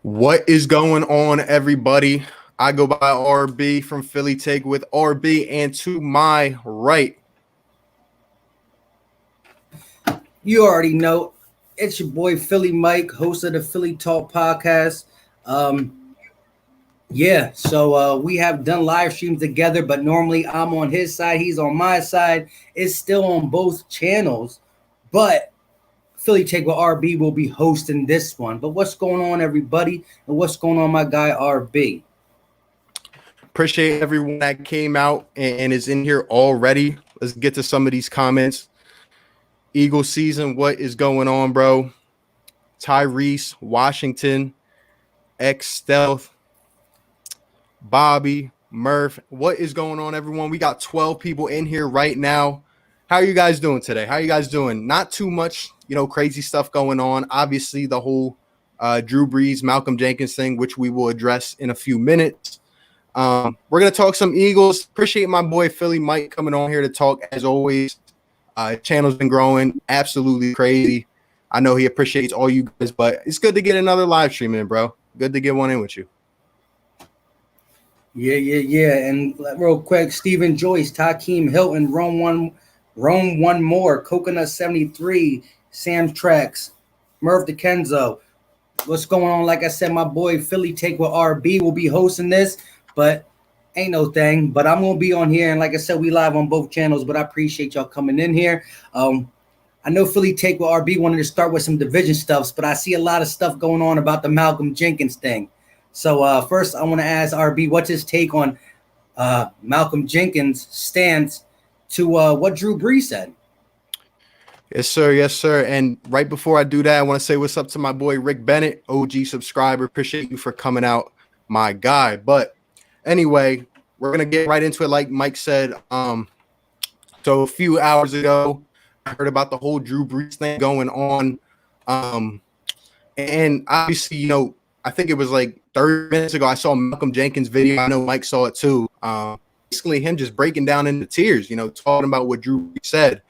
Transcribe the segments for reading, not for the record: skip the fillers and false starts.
What is going on, everybody? I go by RB from Philly Take with RB, and to my right, you already know it's your boy Philly Mike, host of the Philly Talk podcast. So we have done live streams together, but normally I'm on his side, he's on my side. It's still on both channels, but Philly Take with RB will be hosting this one. But what's going on, everybody? And what's going on, my guy RB? appreciate everyone that came out and is in here already. Let's get to some of these comments. Eagle season, what is going on, bro? Tyrese, Washington, X Stealth, Bobby, Murph. What is going on, everyone? We got 12 people in here right now. How are you guys doing today? How are you guys doing? Not too much, crazy stuff going on. Obviously, the whole Drew Brees, Malcolm Jenkins thing, which we will address in a few minutes. We're going to talk some Eagles. Appreciate my boy Philly Mike coming on here to talk, as always. Channel's been growing absolutely crazy. I know he appreciates all you guys, but it's good to get another live stream in, bro. Good to get one in with you. Yeah. And real quick, Stephen Joyce, Takeem Hilton, Rome one more, Coconut 73, Sam's Tracks, Murph DeKenzo. What's going on? Like I said, my boy Philly Take with RB will be hosting this, but ain't no thing. But I'm gonna be on here, and like I said, we live on both channels. But I appreciate y'all coming in here. I know Philly Take with RB wanted to start with some division stuffs, but I see a lot of stuff going on about the Malcolm Jenkins thing. So first, I want to ask RB, what's his take on Malcolm Jenkins' stance to what Drew Brees said? Yes, sir. Yes, sir. And right before I do that, I want to say what's up to my boy Rick Bennett, OG subscriber. Appreciate you for coming out, my guy. But anyway, we're gonna get right into it, like Mike said. So a few hours ago, I heard about the whole Drew Brees thing going on, and obviously, I think it was like 30 minutes ago, I saw Malcolm Jenkins' video. I know Mike saw it too. Basically, him just breaking down into tears, talking about what Drew Brees said.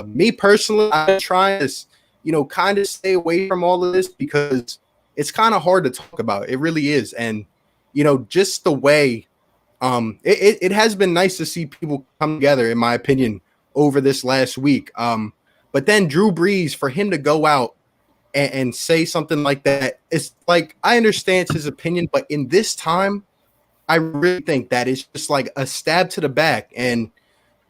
Me personally, I'm trying to, kind of stay away from all of this because it's kind of hard to talk about. It really is. And, just the way it has been nice to see people come together, in my opinion, over this last week. But then Drew Brees, for him to go out and say something like that, it's like, I understand his opinion, but in this time, I really think that it's just like a stab to the back. And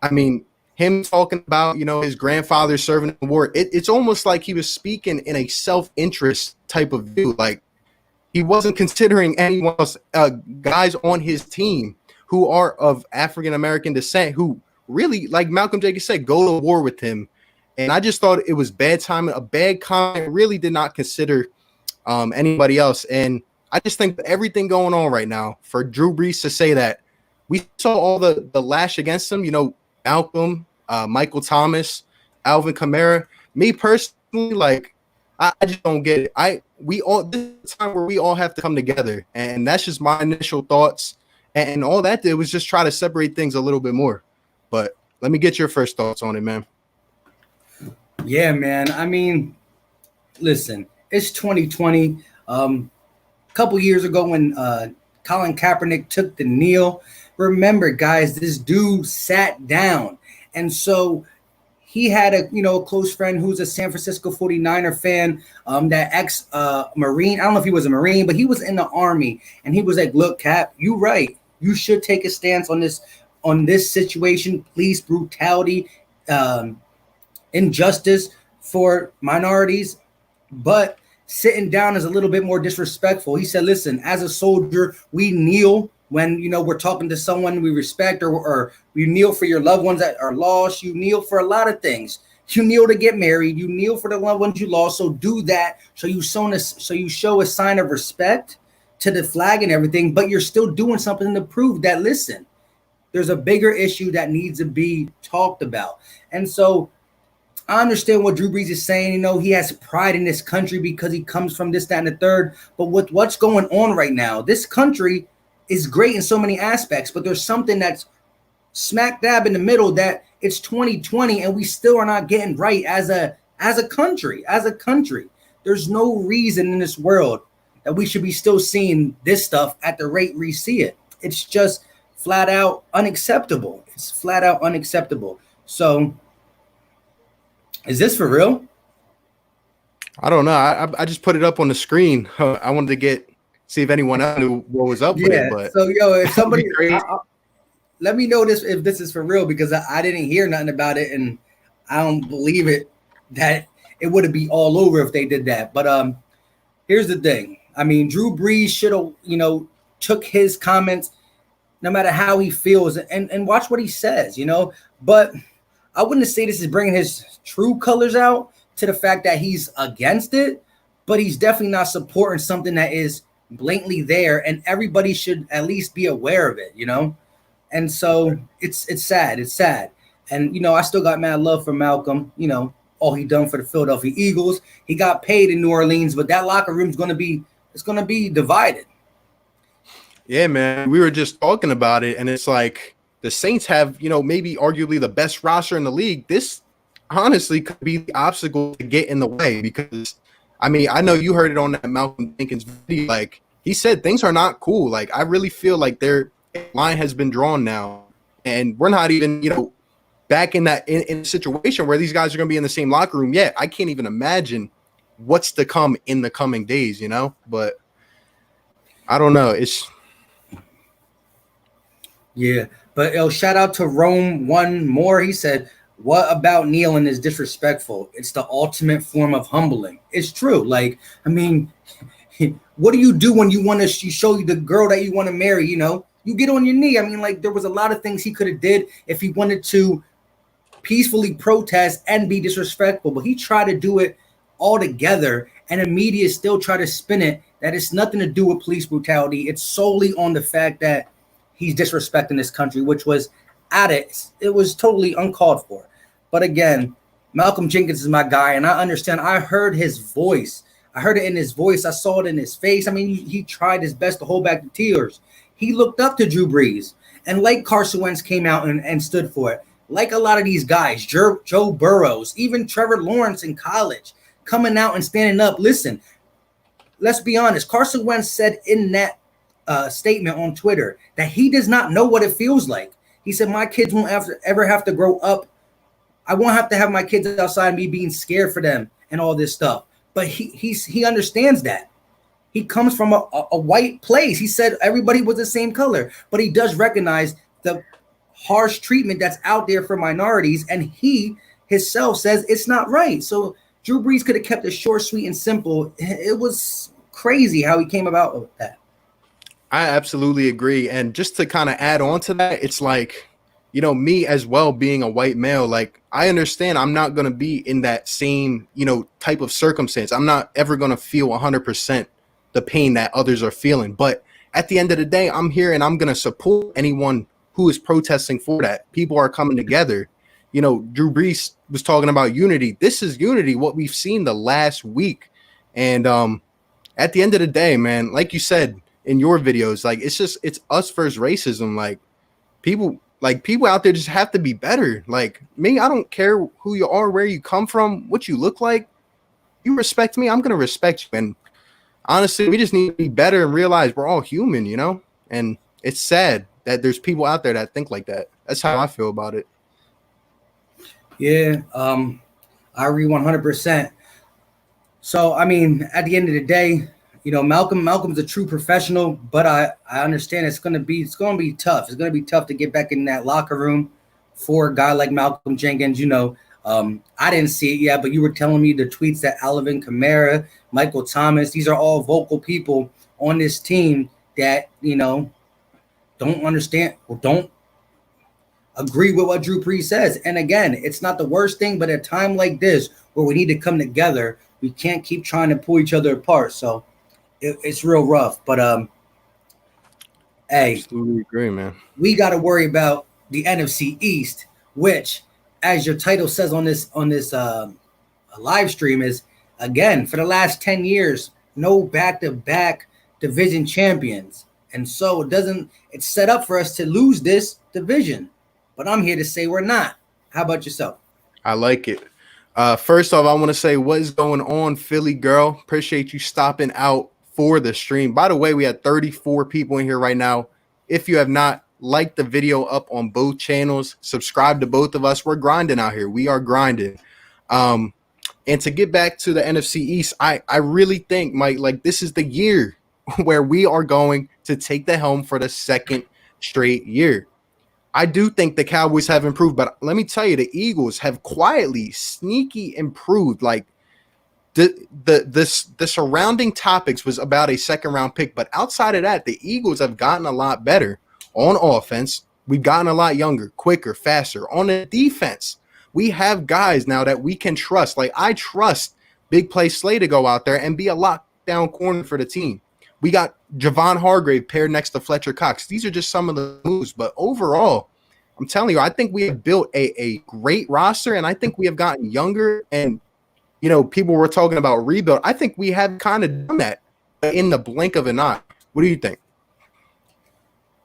I mean, him talking about, his grandfather serving in the war, it's almost like he was speaking in a self-interest type of view. Like, he wasn't considering anyone else, guys on his team who are of African-American descent, who really, like Malcolm Jenkins said, go to war with him. And I just thought it was bad timing, a bad comment, really did not consider anybody else. And I just think everything going on right now, for Drew Brees to say that, we saw all the lash against him, Malcolm, Michael Thomas, Alvin Kamara. Me personally, like, I just don't get it. This is a time where we all have to come together, and that's just my initial thoughts. And all that did was just try to separate things a little bit more. But let me get your first thoughts on it, man. Yeah, man. I mean, listen, it's 2020. A couple years ago when Colin Kaepernick took the kneel, remember, guys, this dude sat down. And so he had a close friend who's a San Francisco 49er fan, that ex-Marine. I don't know if he was a Marine, but he was in the Army. And he was like, look, Cap, you're right. You should take a stance on this situation, police brutality, injustice for minorities. But sitting down is a little bit more disrespectful. He said, listen, as a soldier, we kneel when, we're talking to someone we respect, or you kneel for your loved ones that are lost. You kneel for a lot of things. You kneel to get married. You kneel for the loved ones you lost. So do that. So you show a sign of respect to the flag and everything, but you're still doing something to prove that, listen, there's a bigger issue that needs to be talked about. And so I understand what Drew Brees is saying. He has pride in this country because he comes from this, that, and the third. But with what's going on right now, this country is great in so many aspects, but there's something that's smack dab in the middle, that it's 2020 and we still are not getting right as a country. There's no reason in this world that we should be still seeing this stuff at the rate we see it. It's just flat out unacceptable. It's flat out unacceptable. So is this for real? I don't know. I just put it up on the screen. I wanted to see if anyone else knew what was up with it. But so if somebody let me know if this is for real, because I didn't hear nothing about it, and I don't believe it that it would be all over if they did that. But here's the thing. I mean, Drew Brees should have, took his comments, no matter how he feels, and watch what he says, But I wouldn't say this is bringing his true colors out to the fact that he's against it, but he's definitely not supporting something that is blatantly there, and everybody should at least be aware of it, And so it's sad. It's sad. And, I still got mad love for Malcolm, all he done for the Philadelphia Eagles. He got paid in New Orleans, but that locker room is going to be divided. Yeah, man. We were just talking about it, and it's like the Saints have, maybe arguably the best roster in the league. This honestly could be the obstacle to get in the way, because, I mean, I know you heard it on that Malcolm Jenkins video. Like, he said things are not cool. Like, I really feel like their line has been drawn now, and we're not even, back in a situation where these guys are going to be in the same locker room yet. I can't even imagine what's to come in the coming days, But I don't know. But shout out to Rome one more. He said, "What about kneeling is disrespectful? It's the ultimate form of humbling." It's true. Like, I mean, what do you do when you want to show you the girl that you want to marry? You get on your knee. I mean, like, there was a lot of things he could have did if he wanted to peacefully protest and be disrespectful, but he tried to do it all together, and the media still try to spin it that it's nothing to do with police brutality. It's solely on the fact that he's disrespecting this country, which was it was totally uncalled for. But again, Malcolm Jenkins is my guy, and I understand. I heard his voice. I heard it in his voice. I saw it in his face. I mean, he tried his best to hold back the tears. He looked up to Drew Brees, and like Carson Wentz came out and stood for it. Like a lot of these guys, Joe Burrows, even Trevor Lawrence in college, coming out and standing up. Listen, let's be honest. Carson Wentz said in that statement on Twitter that he does not know what it feels like. He said, "My kids won't ever have to grow up. I won't have to have my kids outside and me being scared for them and all this stuff." But he understands that. He comes from a white place. He said everybody was the same color, but he does recognize the harsh treatment that's out there for minorities, and he himself says it's not right. So Drew Brees could have kept it short, sweet, and simple. It was crazy how he came about with that. I absolutely agree. And just to kind of add on to that, it's like, me as well being a white male, like, I understand I'm not going to be in that same, type of circumstance. I'm not ever going to feel 100% the pain that others are feeling. But at the end of the day, I'm here and I'm going to support anyone who is protesting for that. People are coming together. Drew Brees was talking about unity. This is unity, what we've seen the last week. And at the end of the day, man, like you said in your videos, like, it's us versus racism. Like, people out there just have to be better. Like, me, I don't care who you are, where you come from, what you look like. You respect me, I'm going to respect you. And honestly, we just need to be better and realize we're all human, And it's sad that there's people out there that think like that. That's how I feel about it. Yeah, I agree 100%. So, I mean, at the end of the day, Malcolm's a true professional, but I understand it's going to be tough. It's going to be tough to get back in that locker room for a guy like Malcolm Jenkins. I didn't see it yet, but you were telling me the tweets that Alvin Kamara, Michael Thomas, these are all vocal people on this team that, don't understand or don't agree with what Drew Brees says. And again, it's not the worst thing, but at a time like this where we need to come together, we can't keep trying to pull each other apart. So it's real rough. But hey, absolutely agree, man. We got to worry about the NFC East, which, as your title says on this live stream, is, again, for the last 10 years, no back-to-back division champions. And so it's set up for us to lose this division. But I'm here to say we're not. How about yourself? I like it. First off, I want to say what is going on, Philly girl. Appreciate you stopping out for the stream. By the way, we had 34 people in here right now. If you have not liked the video up on both channels, subscribe to both of us. We're grinding out here. We are grinding. And to get back to the NFC East, I really think, Mike, like this is the year where we are going to take the helm for the second straight year. I do think the Cowboys have improved, but let me tell you, the Eagles have quietly, sneaky improved. Like the surrounding topics was about a second round pick, but outside of that, the Eagles have gotten a lot better on offense. We've gotten a lot younger, quicker, faster. On the defense, we have guys now that we can trust. Like I trust Big Play Slay to go out there and be a lockdown corner for the team. We got Javon Hargrave paired next to Fletcher Cox. These are just some of the moves. But overall, I'm telling you, I think we have built a great roster, and I think we have gotten younger. And, you know, people were talking about rebuild. I think we have kind of done that in the blink of an eye. What do you think?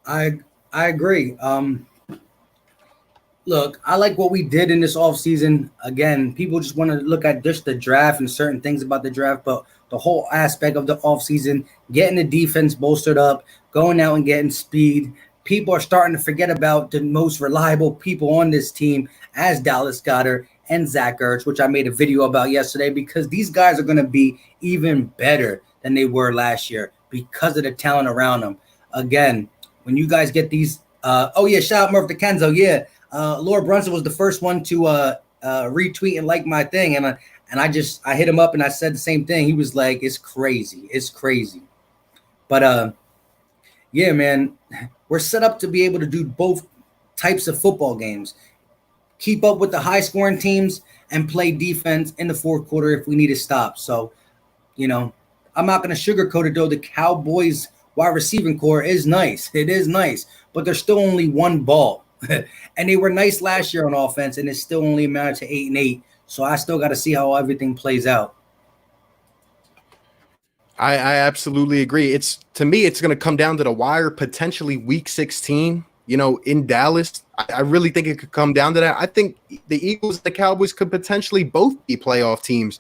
I agree. Look, I like what we did in this offseason. Again, people just want to look at just the draft and certain things about the draft, but the whole aspect of the offseason, getting the defense bolstered up, going out and getting speed. People are starting to forget about the most reliable people on this team as Dallas Goedert and Zach Ertz, which I made a video about yesterday, because these guys are going to be even better than they were last year because of the talent around them. Again, when you guys get these, shout out Murph DeKenzo, yeah. Laura Brunson was the first one to retweet and like my thing, and I hit him up and I said the same thing. He was like, "It's crazy, it's crazy." But yeah, man, we're set up to be able to do both types of football games. Keep up with the high scoring teams and play defense in the fourth quarter if we need to stop. So, you know, I'm not going to sugarcoat it though. The Cowboys wide receiving core is nice. It is nice, but there's still only one ball. And they were nice last year on offense, and it's still only amounted to 8-8. So I still got to see how everything plays out. I absolutely agree. To me, it's going to come down to the wire, potentially week 16, you know, in Dallas. I really think it could come down to that. I think the Eagles and the Cowboys could potentially both be playoff teams.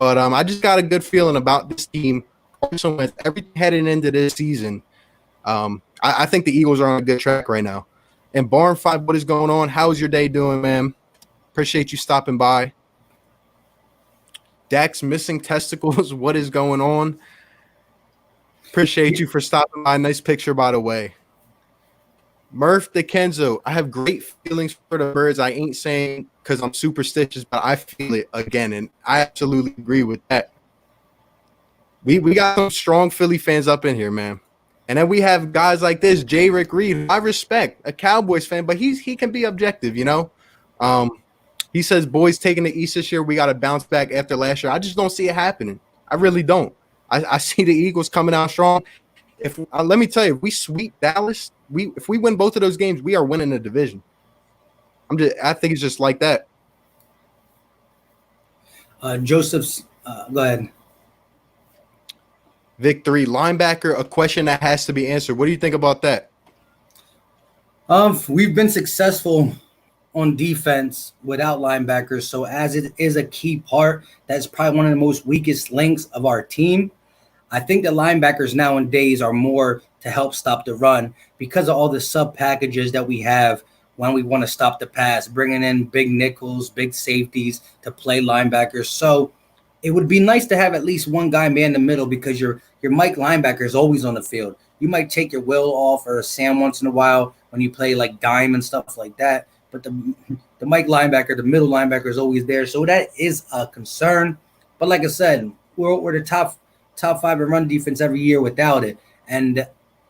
But I just got a good feeling about this team. Carson Wentz, everything heading into this season. I think the Eagles are on a good track right now. And Barn 5, what is going on? How's your day doing, man? Appreciate you stopping by. Dak's missing testicles. What is going on? Appreciate you for stopping by. Nice picture, by the way. Murph DeKenzo, I have great feelings for the Birds. I ain't saying because I'm superstitious, but I feel it again, and I absolutely agree with that. We got some strong Philly fans up in here, man. And then we have guys like this, J. Rick Reed, who I respect, a Cowboys fan, but he can be objective, you know. He says, boys taking the East this year, we got to bounce back after last year. I just don't see it happening. I really don't. I see the Eagles coming out strong. Let me tell you, if we sweep Dallas, if we win both of those games, we are winning the division. I think it's just like that. Joseph's, go ahead. Victory linebacker, a question that has to be answered. What do you think about that? We've been successful on defense without linebackers, so as it is a key part, that's probably one of the most weakest links of our team. I think the linebackers nowadays are more to help stop the run because of all the sub packages that we have when we want to stop the pass, bringing in big nickels, big safeties to play linebackers. So it would be nice to have at least one guy man in the middle because your Mike linebacker is always on the field. You might take your Will off or Sam once in a while when you play like dime and stuff like that. But the Mike linebacker, the middle linebacker is always there. So that is a concern. But like I said, we're the top five in run defense every year without it. And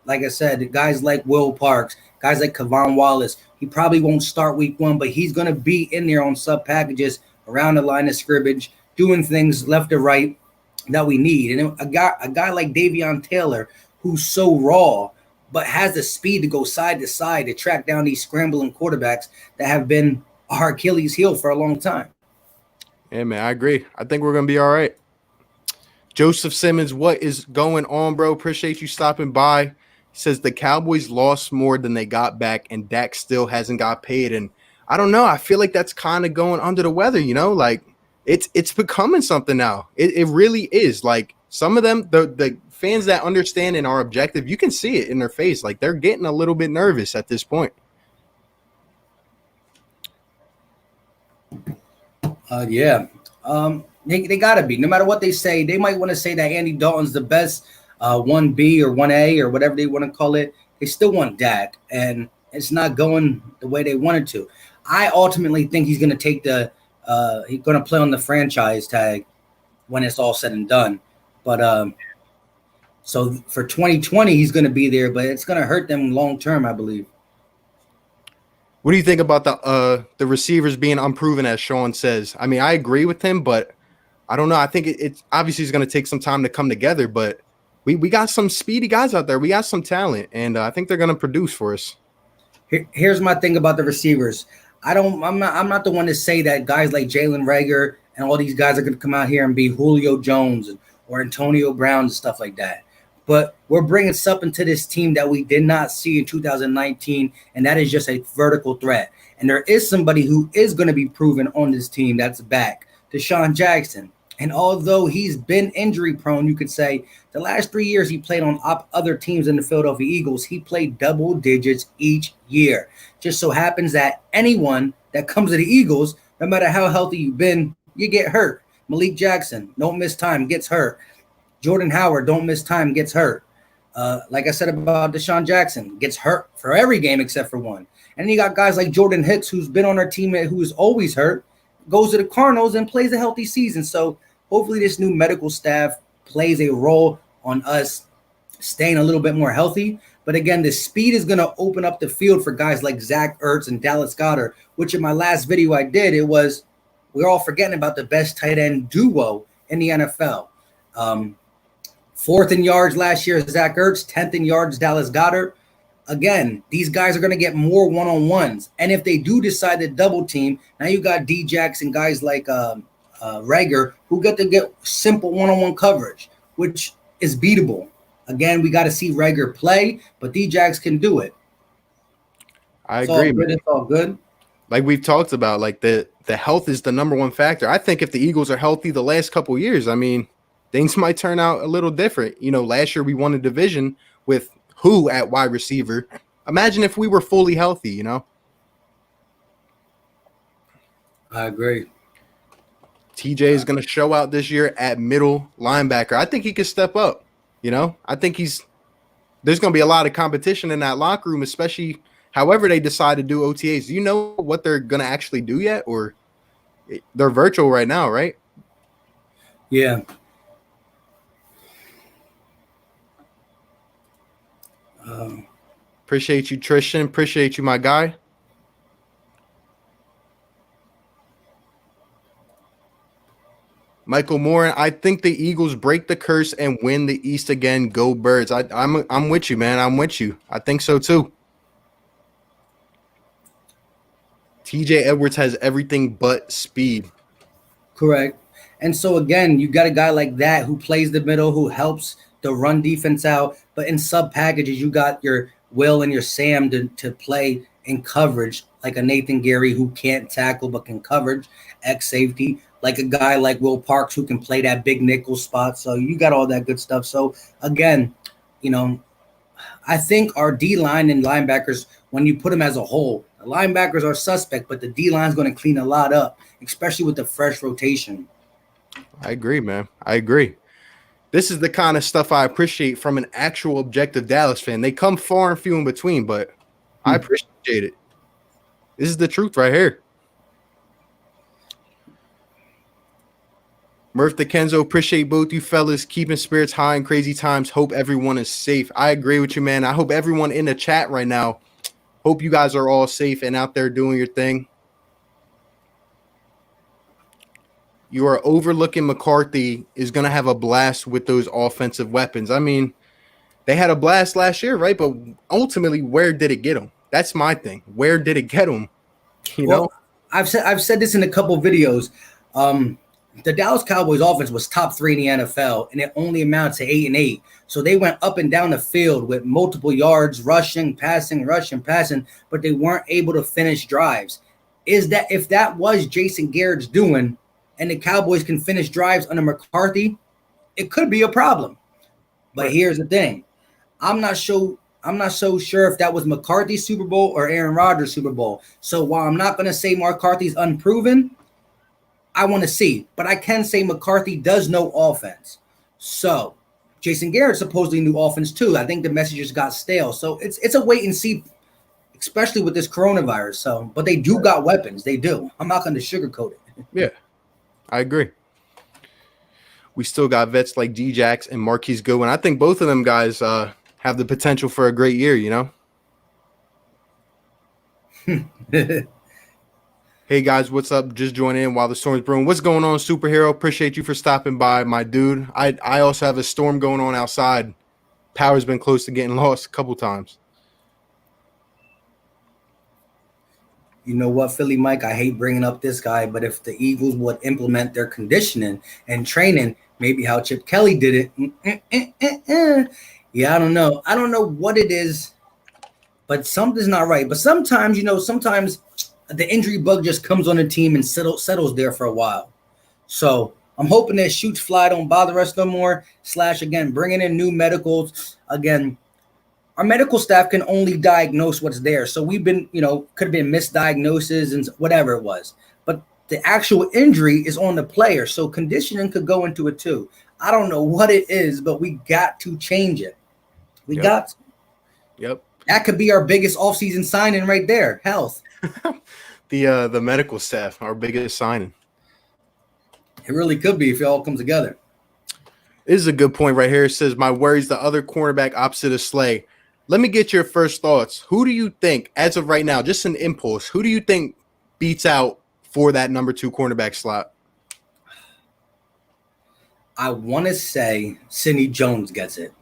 like I said, guys like Will Parks, guys like Kevon Wallace, he probably won't start week one, but he's going to be in there on sub packages around the line of scrimmage, doing things left or right that we need. And a guy like Davion Taylor, who's so raw, but has the speed to go side to side to track down these scrambling quarterbacks that have been our Achilles heel for a long time. Yeah, man, I agree. I think we're going to be all right. Joseph Simmons, what is going on, bro? Appreciate you stopping by. He says the Cowboys lost more than they got back, and Dak still hasn't got paid. And I don't know. I feel like that's kind of going under the weather, you know? Like, it's becoming something now. It really is. Like some of them, the fans that understand and are objective, you can see it in their face. Like they're getting a little bit nervous at this point. Yeah. They gotta be. No matter what they say, they might want to say that Andy Dalton's the best 1B or 1A or whatever they want to call it. They still want Dak, and it's not going the way they wanted to. I ultimately think he's going to take he's going to play on the franchise tag when it's all said and done. But so for 2020, he's going to be there, but it's going to hurt them long term, I believe. What do you think about the receivers being unproven, as Sean says? I mean, I agree with him, but I don't know. I think it's obviously it's going to take some time to come together, but we got some speedy guys out there. We got some talent, and I think they're going to produce for us. Here's my thing about the receivers. I'm not the one to say that guys like Jalen Reagor and all these guys are going to come out here and be Julio Jones or Antonio Brown and stuff like that. But we're bringing something to this team that we did not see in 2019, and that is just a vertical threat. And there is somebody who is going to be proven on this team that's back, Deshaun Jackson. And although he's been injury prone, you could say the last 3 years he played on other teams in the Philadelphia Eagles, he played double digits each year. Just so happens that anyone that comes to the Eagles, no matter how healthy you've been, you get hurt. Malik Jackson, don't miss time, gets hurt. Jordan Howard, don't miss time, gets hurt. Like I said about Deshaun Jackson, gets hurt for every game except for one. And then you got guys like Jordan Hicks, who's been on our team, who is always hurt, goes to the Cardinals and plays a healthy season. So hopefully this new medical staff plays a role on us staying a little bit more healthy. But again, the speed is going to open up the field for guys like Zach Ertz and Dallas Goedert, which in my last video I did, we're all forgetting about the best tight end duo in the NFL. 4th in yards last year, Zach Ertz, 10th in yards, Dallas Goedert. Again, these guys are going to get more one-on-ones. And if they do decide to double team, now you got D-Jacks and guys like Reagor who get to get simple one-on-one coverage, which is beatable. Again, we got to see Reagor play, but D-Jacks can do it. I agree. It's all good. Like we've talked about, like the health is the number one factor. I think if the Eagles are healthy the last couple of years, I mean, things might turn out a little different. You know, last year we won a division with who at wide receiver. Imagine if we were fully healthy, you know? I agree. TJ is going to show out this year at middle linebacker. I think he could step up, you know? I think there's going to be a lot of competition in that locker room, especially however they decide to do OTAs. Do you know what they're going to actually do yet? Or they're virtual right now, right? Yeah. Appreciate you, Tristan. Appreciate you, my guy. Michael Moore, I think the Eagles break the curse and win the East again. Go Birds. I'm with you, man. I'm with you. I think so too. TJ Edwards has everything but speed. Correct. And so again, you got a guy like that who plays the middle, who helps the run defense out. But in sub packages, you got your Will and your Sam to play in coverage, like a Nathan Gary who can't tackle but can coverage, X safety, like a guy like Will Parks who can play that big nickel spot. So you got all that good stuff. So again, you know, I think our D-line and linebackers, when you put them as a whole, the linebackers are suspect, but the D-line is going to clean a lot up, especially with the fresh rotation. I agree, man. I agree. This is the kind of stuff I appreciate from an actual objective Dallas fan. They come far and few in between, but I appreciate it. This is the truth right here. Murph DeKenzo, appreciate both you fellas. Keeping spirits high in crazy times. Hope everyone is safe. I agree with you, man. I hope everyone in the chat right now, hope you guys are all safe and out there doing your thing. You are overlooking McCarthy is going to have a blast with those offensive weapons. I mean, they had a blast last year, right? But ultimately, where did it get them? That's my thing. Where did it get them? You know, I've said this in a couple of videos. The Dallas Cowboys offense was top 3 in the NFL, and it only amounted to 8-8. So they went up and down the field with multiple yards, rushing, passing, but they weren't able to finish drives. If that was Jason Garrett's doing, and the Cowboys can finish drives under McCarthy, it could be a problem. But here's the thing. I'm not so sure if that was McCarthy's Super Bowl or Aaron Rodgers' Super Bowl. So while I'm not going to say McCarthy's unproven, I want to see. But I can say McCarthy does know offense. So Jason Garrett supposedly knew offense too. I think the messages got stale. So it's a wait and see, especially with this coronavirus. So, but they do got weapons. They do. I'm not going to sugarcoat it. Yeah, I agree. We still got vets like D-Jax and Marquise Goodwin. I think both of them guys have the potential for a great year, you know? Hey, guys, what's up? Just joining in while the storm's brewing. What's going on, Superhero? Appreciate you for stopping by, my dude. I also have a storm going on outside. Power's been close to getting lost a couple times. You know what, Philly Mike? I hate bringing up this guy, but if the Eagles would implement their conditioning and training, maybe how Chip Kelly did it. Yeah, I don't know. I don't know what it is, but something's not right. But sometimes, you know, sometimes the injury bug just comes on the team and settles there for a while. So I'm hoping that shoots fly don't bother us no more. / again, bringing in new medicals. Again, our medical staff can only diagnose what's there. So we've been, you know, could have been misdiagnosis and whatever it was. But the actual injury is on the player. So conditioning could go into it too. I don't know what it is, but we got to change it. We got to. Yep. That could be our biggest offseason signing right there. Health. The medical staff, our biggest signing. It really could be if it all comes together. This is a good point right here. It says, my worries, the other cornerback opposite of Slay. Let me get your first thoughts. Who do you think, as of right now, just an impulse, who do you think beats out for that number 2 cornerback slot? I want to say Sidney Jones gets it.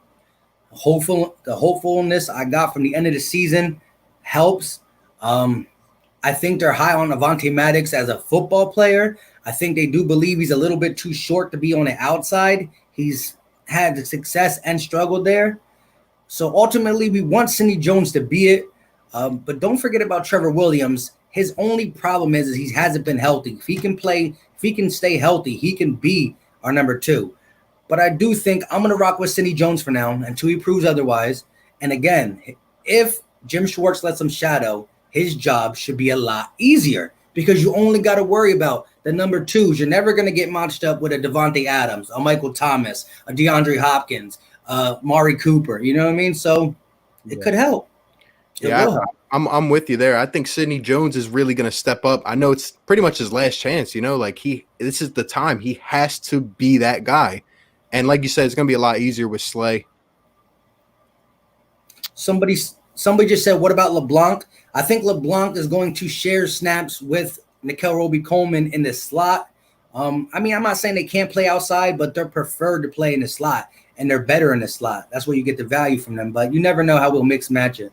The hopefulness I got from the end of the season helps. I think they're high on Avonte Maddox as a football player. I think they do believe he's a little bit too short to be on the outside. He's had success and struggled there. So ultimately, we want Sidney Jones to be it. But don't forget about Trevor Williams. His only problem is he hasn't been healthy. If he can stay healthy, he can be our number 2. But I do think I'm going to rock with Sidney Jones for now until he proves otherwise. And again, if Jim Schwartz lets him shadow, his job should be a lot easier because you only got to worry about the number 2s. You're never going to get matched up with a Devontae Adams, a Michael Thomas, a DeAndre Hopkins, Mari Cooper. You know what I mean? So it could help. I'm with you there. I think Sidney Jones is really going to step up. I know it's pretty much his last chance, you know, like this is the time he has to be that guy. And like you said, it's going to be a lot easier with Slay. Somebody just said, what about LeBlanc? I think LeBlanc is going to share snaps with Nickel Roby-Coleman in the slot. I mean, I'm not saying they can't play outside, but they're preferred to play in the slot, and they're better in the slot. That's where you get the value from them, but you never know how we'll mix match it.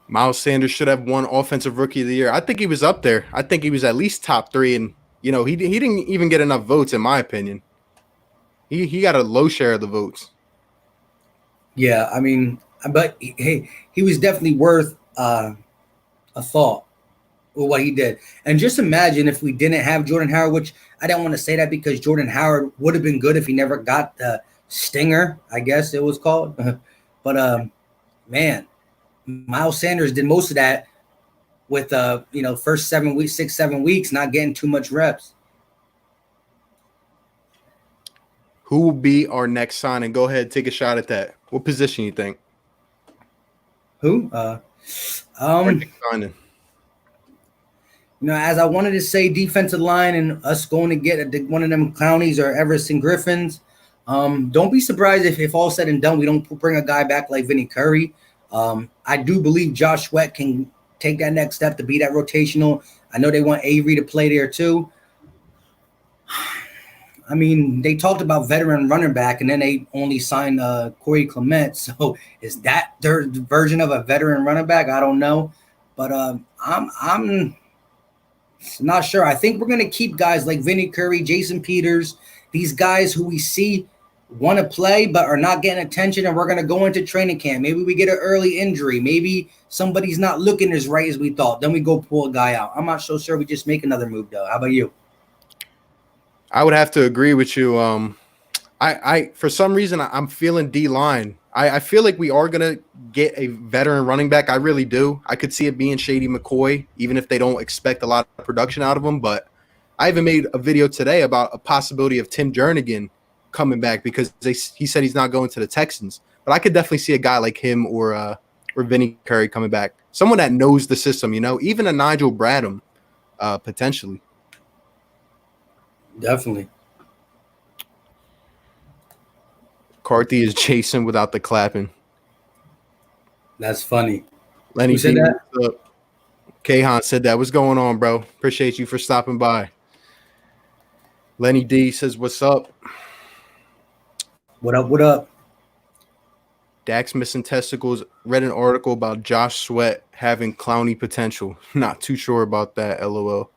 Miles Sanders should have won Offensive Rookie of the Year. I think he was up there. I think he was at least top 3, and you know, he didn't even get enough votes, in my opinion. He got a low share of the votes. Yeah, I mean, but he was definitely worth a thought with what he did. And just imagine if we didn't have Jordan Howard, which I don't want to say that because Jordan Howard would have been good if he never got the stinger, I guess it was called. But man, Miles Sanders did most of that with first 7 weeks, 6-7 weeks, not getting too much reps. Who will be our next signing? Go ahead, take a shot at that. What position you think? Who? Signing. You know, as I wanted to say, defensive line and us going to get one of them Clownies or Everson Griffins. Don't be surprised if all said and done, we don't bring a guy back like Vinny Curry. I do believe Josh Sweat can take that next step to be that rotational. I know they want Avery to play there too. I mean, they talked about veteran running back, and then they only signed Corey Clement. So is that their version of a veteran running back? I don't know, but I'm not sure. I think we're going to keep guys like Vinny Curry, Jason Peters, these guys who we see want to play but are not getting attention, and we're going to go into training camp. Maybe we get an early injury. Maybe somebody's not looking as right as we thought. Then we go pull a guy out. I'm not so sure we just make another move, though. How about you? I would have to agree with you. I for some reason I'm feeling D-line. I feel like we are gonna get a veteran running back. I really do. I could see it being Shady McCoy, even if they don't expect a lot of production out of him. But I even made a video today about a possibility of Tim Jernigan coming back because he said he's not going to the Texans. But I could definitely see a guy like him or Vinny Curry coming back. Someone that knows the system, even a Nigel Bradham, potentially. Definitely. Carthy is Jason without the clapping. That's funny. Lenny Who said D, that? what's up? Kahan said that. What's going on, bro? Appreciate you for stopping by. Lenny D says, what's up? What up? What up? Dak's missing testicles. Read an article about Josh Sweat having clowny potential. Not too sure about that, LOL.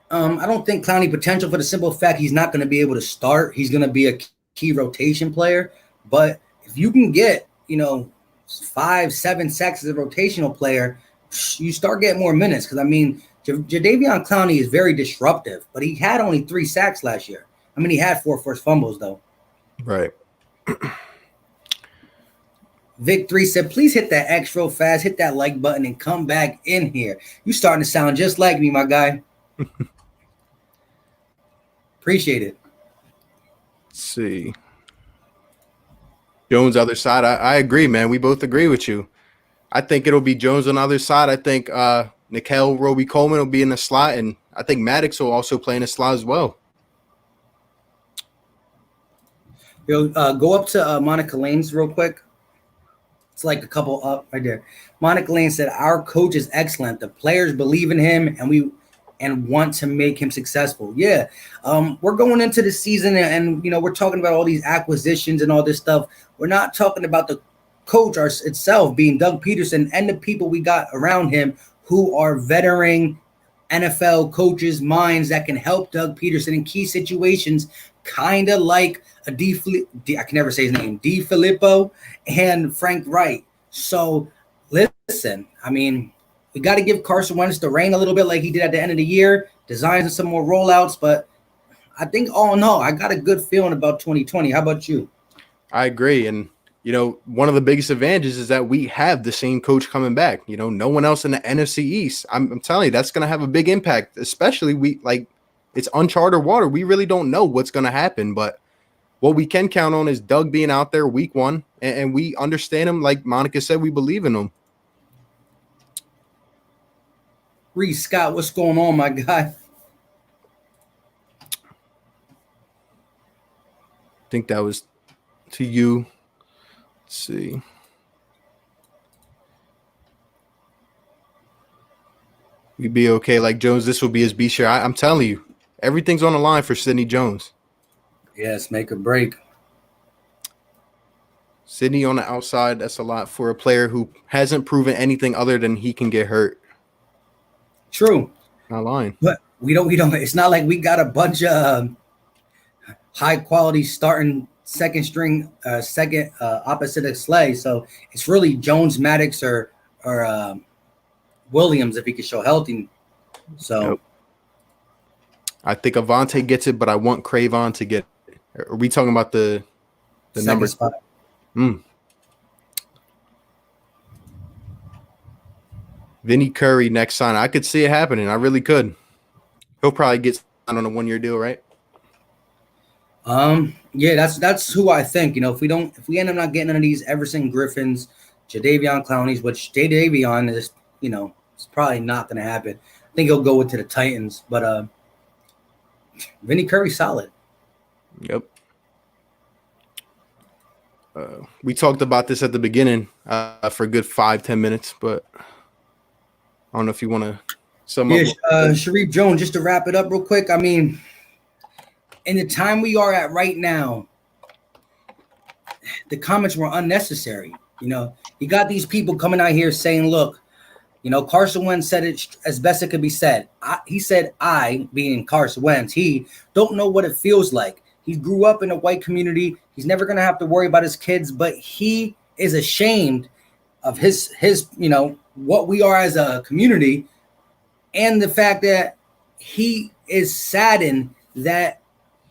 I don't think clowny potential for the simple fact he's not going to be able to start. He's going to be a key rotation player. But if you can get, 5-7 sacks as a rotational player, you start getting more minutes. Because, Jadeveon Clowney is very disruptive, but he had only 3 sacks last year. He had 4 forced fumbles, though. Right. Vic 3 said, please hit that X real fast, hit that like button, and come back in here. You starting to sound just like me, my guy. Appreciate it. Let's see. Jones other side. I agree, man. We both agree with you. I think it'll be Jones on the other side. I think Nikel Roby-Coleman will be in the slot, and I think Maddox will also play in the slot as well. Yo, go up to Monica Lane's real quick. It's like a couple up right there. Monica Lane said, our coach is excellent. The players believe in him, and want to make him successful. Yeah. We're going into the season and we're talking about all these acquisitions and all this stuff. We're not talking about the coach itself being Doug Peterson and the people we got around him who are veteran NFL coaches' minds that can help Doug Peterson in key situations, kind of like I can never say his name, DeFilippo and Frank Wright. So listen, we got to give Carson Wentz the reign a little bit like he did at the end of the year, design some more rollouts. But I think all in all, I got a good feeling about 2020. How about you? I agree. And, one of the biggest advantages is that we have the same coach coming back. No one else in the NFC East. I'm telling you, that's going to have a big impact, especially it's uncharted water. We really don't know what's going to happen. But what we can count on is Doug being out there week 1, and we understand him. Like Monica said, we believe in him. Reese Scott, what's going on, my guy? I think that was to you. Let's see. We'd be okay. Like Jones, this will be his B share. I'm telling you, everything's on the line for Sidney Jones. Yes, make or break. Sidney on the outside, that's a lot for a player who hasn't proven anything other than he can get hurt. True. Not lying. But we don't it's not like we got a bunch of high quality starting second string opposite of Slay. So it's really Jones, Maddox, or Williams if he could show healthy. So yep. I think Avante gets it, but I want Cravon to get it. Are we talking about the number spot? Vinny Curry next sign. I could see it happening. I really could. He'll probably get signed on a 1-year deal, right? Yeah, that's who I think. If we end up not getting none of these Everson Griffins, Jadeveon Clowneys, which Jadeveon is, it's probably not going to happen. I think he'll go into the Titans, but Vinny Curry solid. Yep. We talked about this at the beginning for a good 5-10 minutes, but I don't know if you want to sum up. Sharif Jones, just to wrap it up real quick. In the time we are at right now, the comments were unnecessary. You got these people coming out here saying, look, You know, Carson Wentz said it as best it could be said. He said, I, being Carson Wentz, he don't know what it feels like. He grew up in a white community. He's never going to have to worry about his kids, but he is ashamed of his, you know, what we are as a community, and the fact that he is saddened that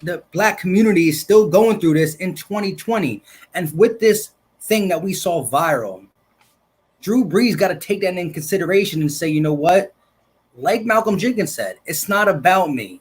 the black community is still going through this in 2020. And with this thing that we saw viral, Drew Brees got to take that in consideration and say, you know what? Like Malcolm Jenkins said, it's not about me.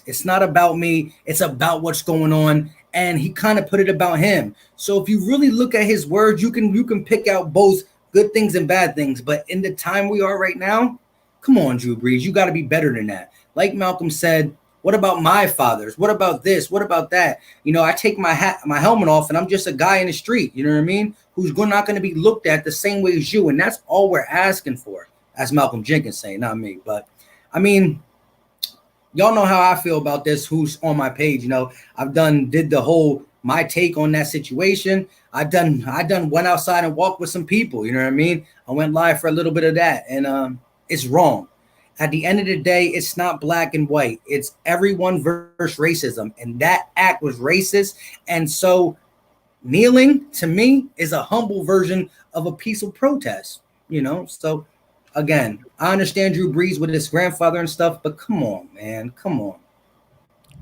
It's not about me. It's about what's going on. And he kind of put it about him. So if you really look at his words, you can pick out both good things and bad things. But in the time we are right now, come on, Drew Brees, you got to be better than that. Like Malcolm said, what about my fathers? What about this? What about that? You know, I take my helmet off, and I'm just a guy in the street. You know what I mean? Who's not going to be looked at the same way as you, and that's all we're asking for. That's Malcolm Jenkins saying, not me. But I mean, y'all know how I feel about this. Who's on my page? You know, did the whole my take on that situation. I went outside and walked with some people. You know what I mean? I went live for a little bit of that, and it's wrong. At the end of the day, it's not black and white. It's everyone versus racism. And that act was racist. And so kneeling, to me, is a humble version of a peaceful protest. You know? So, again, I understand Drew Brees with his grandfather and stuff, but come on, man. Come on.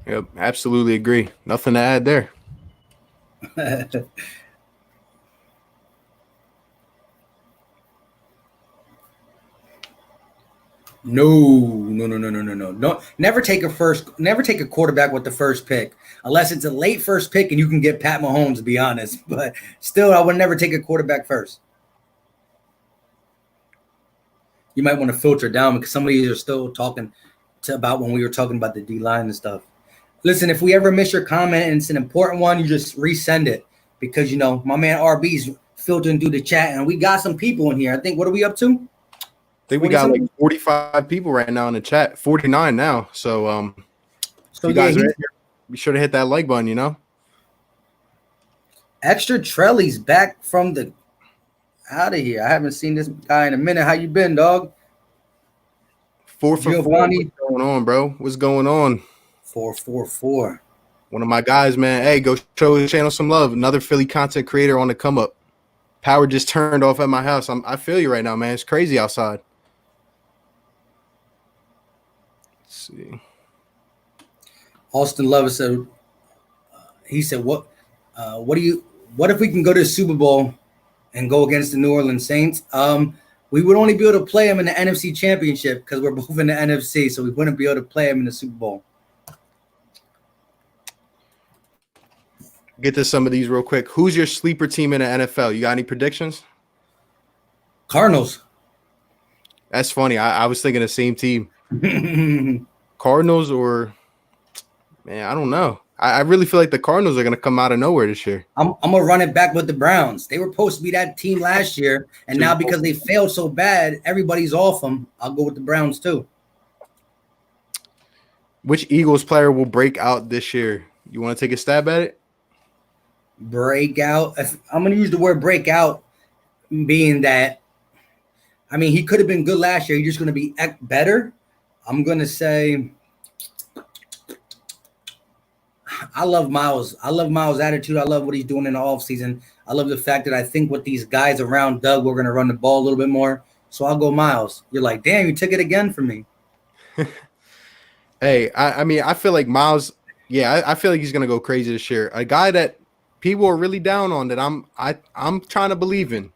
Yep, absolutely agree. Nothing to add there. No. Never take a quarterback with the first pick, unless it's a late first pick and you can get Pat Mahomes, to be honest. But still, I would never take a quarterback first. You might want to filter down because some of these are still talking about when we were talking about the D-line and stuff. Listen, if we ever miss your comment and it's an important one, you just resend it because, you know, my man RB's filtering through the chat and we got some people in here. I think, what are we up to? I think we got like 45 people right now in the chat, 49 now. So, you guys are in here, be sure to hit that like button, you know. Extra Trelly's back from the out of here. I haven't seen this guy in a minute. How you been, dog? 4 for 4. What's going on, bro? What's going on? 444. One of my guys, man. Hey, go show his channel some love. Another Philly content creator on the come up. Power just turned off at my house. I feel you right now, man. It's crazy outside. Let's see. Austin Lover said, he said, what if we can go to the Super Bowl and go against the New Orleans Saints? We would only be able to play them in the NFC Championship because we're both in the NFC, so we wouldn't be able to play them in the Super Bowl. Get to some of these real quick. Who's your sleeper team in the NFL? You got any predictions? Cardinals. That's funny. I was thinking the same team. Cardinals or, man, I don't know. I really feel like the Cardinals are going to come out of nowhere this year. I'm going to run it back with the Browns. They were supposed to be that team last year, and now because they failed so bad, everybody's off them. I'll go with the Browns too. Which Eagles player will break out this year? You want to take a stab at it? Breakout. I'm going to use the word breakout, being that, I mean, he could have been good last year. He's just going to be better. I'm going to say, I love Miles. I love Miles' attitude. I love what he's doing in the offseason. I love the fact that I think with these guys around Doug, we're going to run the ball a little bit more. So I'll go Miles. You're like, damn, you took it again from me. Hey, I mean, I feel like Miles, I feel like he's going to go crazy this year. A guy that people are really down on that I'm trying to believe in,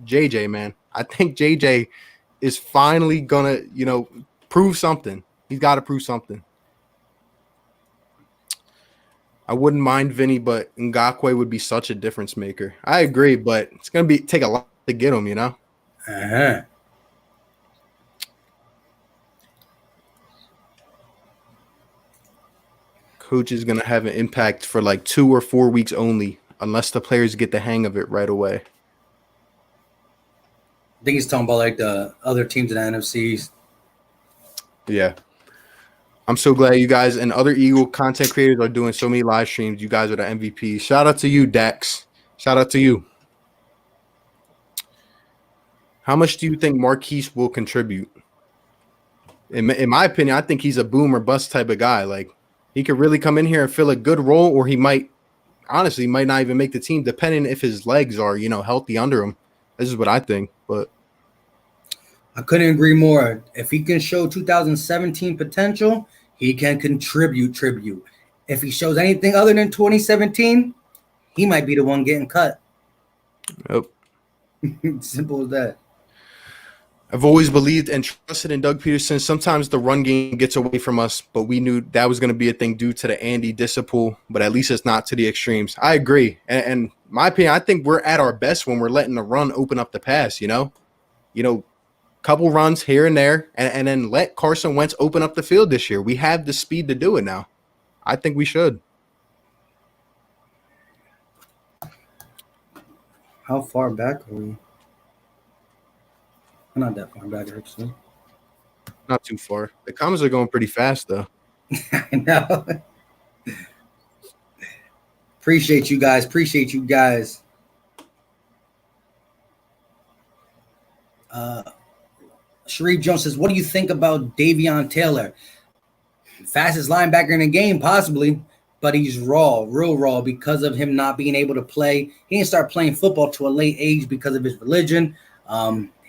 JJ, man. I think JJ is finally going to, prove something. He's got to prove something. I wouldn't mind Vinny, but Ngakoue would be such a difference maker. I agree, but it's going to take a lot to get him, Uh-huh. Coach is going to have an impact for like 2 or 4 weeks only, unless the players get the hang of it right away. I think he's talking about like the other teams in the NFC East. Yeah. I'm so glad you guys and other Eagle content creators are doing so many live streams. You guys are the MVP. Shout out to you, Dax. Shout out to you. How much do you think Marquise will contribute? In my opinion, I think he's a boom or bust type of guy. Like, he could really come in here and fill a good role, or he might not even make the team, depending if his legs are, healthy under him. This is what I think. But I couldn't agree more. If he can show 2017 potential, he can contribute. If he shows anything other than 2017, he might be the one getting cut. Yep. Simple as that. I've always believed and trusted in Doug Peterson. Sometimes the run game gets away from us, but we knew that was going to be a thing due to the Andy disciple, but at least it's not to the extremes. I agree. And my opinion, I think we're at our best when we're letting the run open up the pass, couple runs here and there, and then let Carson Wentz open up the field this year. We have the speed to do it now. I think we should. How far back are we? We're not that far back, actually. Not too far. The comments are going pretty fast, though. I know. Appreciate you guys. Sharif Jones says, what do you think about Davion Taylor? Fastest linebacker in the game, possibly, but he's real raw because of him not being able to play. He didn't start playing football to a late age because of his religion.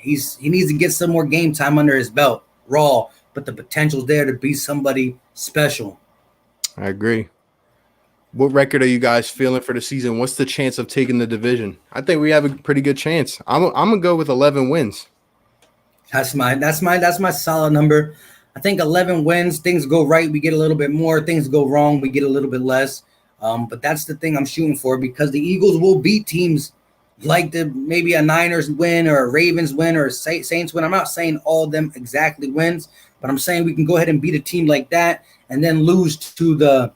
He needs to get some more game time under his belt. Raw, but the potential's there to be somebody special. I agree. What record are you guys feeling for the season? What's the chance of taking the division? I think we have a pretty good chance. I'm gonna go with 11 wins. That's my solid number. I think 11 wins. Things go right, we get a little bit more. Things go wrong, we get a little bit less. But that's the thing I'm shooting for, because the Eagles will beat teams like maybe a Niners win or a Ravens win or a Saints win. I'm not saying all of them exactly wins, but I'm saying we can go ahead and beat a team like that and then lose to the,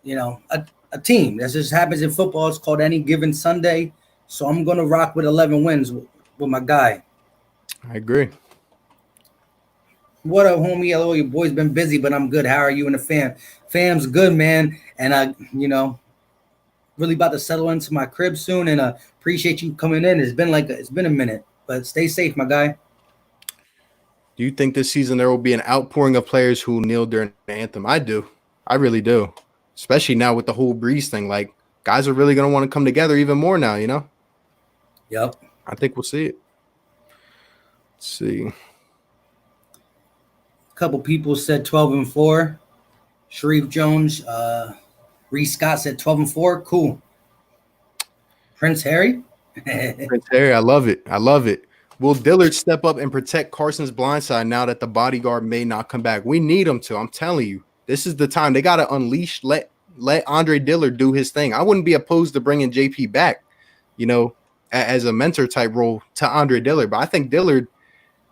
a team. That just happens in football. It's called any given Sunday. So I'm going to rock with 11 wins with my guy. I agree. What up, homie? Hello, your boy's been busy, but I'm good. How are you and the fam? Fam's good, man. And really about to settle into my crib soon, and appreciate you coming in. It's been a minute, but stay safe, my guy. Do you think this season there will be an outpouring of players who kneel during the anthem? I do. I really do. Especially now with the whole Breeze thing. Like, guys are really going to want to come together even more now, Yep. I think we'll see it. Let's see. A couple people said 12-4. Sharif Jones, Reese Scott said 12-4. Cool. Prince Harry? Prince Harry, I love it. Will Dillard step up and protect Carson's blind side now that the bodyguard may not come back? We need him to. I'm telling you. This is the time. They got to unleash, let Andre Dillard do his thing. I wouldn't be opposed to bringing JP back, as a mentor type role to Andre Dillard. But I think Dillard,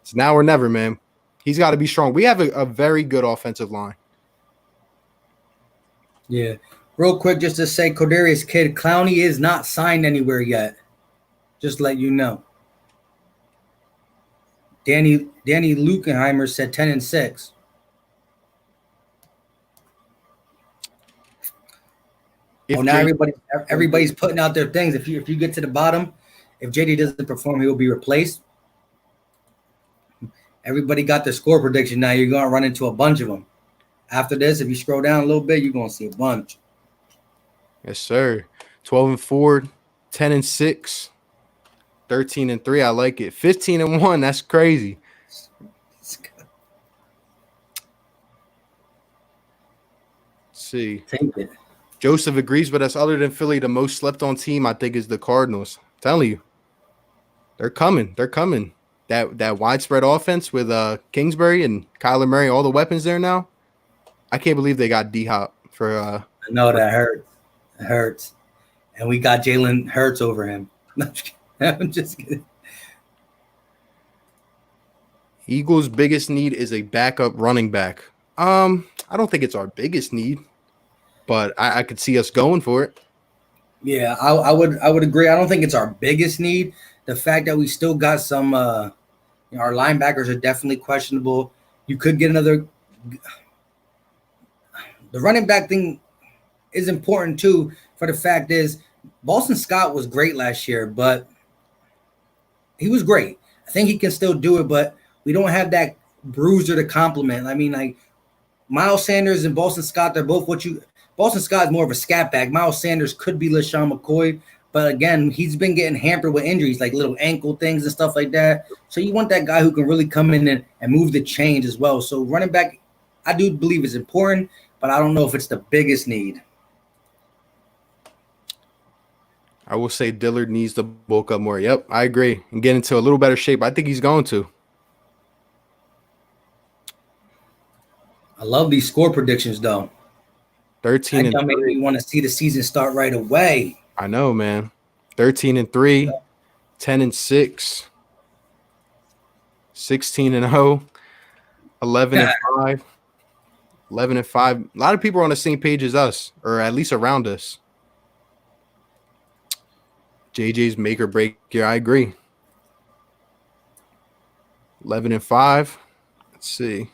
it's now or never, man. He's got to be strong. We have a very good offensive line. Yeah. Real quick, just to say, Cordarius Kid, Clowney is not signed anywhere yet. Just let you know. Danny Lukenheimer said 10-6. Now everybody's putting out their things. If you get to the bottom, if JD doesn't perform, he will be replaced. Everybody got their score prediction now. You're going to run into a bunch of them. After this, if you scroll down a little bit, you're going to see a bunch. Yes, sir. 12-4, 10-6, 13-3. I like it. 15-1. That's crazy. Let's see. Take it. Joseph agrees with us. Other than Philly, the most slept on team, I think, is the Cardinals. I'm telling you. They're coming. That widespread offense with Kingsbury and Kyler Murray, all the weapons there now. I can't believe they got D-Hop for I know that hurts. It hurts. And we got Jalen Hurts over him. I'm just kidding. Eagles' biggest need is a backup running back. I don't think it's our biggest need, but I could see us going for it. Yeah, I would agree. I don't think it's our biggest need. The fact that we still got some our linebackers are definitely questionable. You could get another. The running back thing is important too. For the fact is, Boston Scott was great last year, but he was great. I think he can still do it, but we don't have that bruiser to complement. I mean, like Miles Sanders and Boston Scott, they're both Boston Scott is more of a scat bag. Miles Sanders could be LaShawn McCoy, but again, he's been getting hampered with injuries, like little ankle things and stuff like that. So you want that guy who can really come in and move the chains as well. So running back, I do believe is important, but I don't know if it's the biggest need. I will say Dillard needs to bulk up more. Yep, I agree. And get into a little better shape. I think he's going to. I love these score predictions, though. 13 and 3. Make me want to see the season start right away. I know, man. 13 and 3, 10 and 6, 16 and 0, 11 and 5, 11 and 5. A lot of people are on the same page as us, or at least around us. JJ's make or break here. I agree. 11 and 5. Let's see.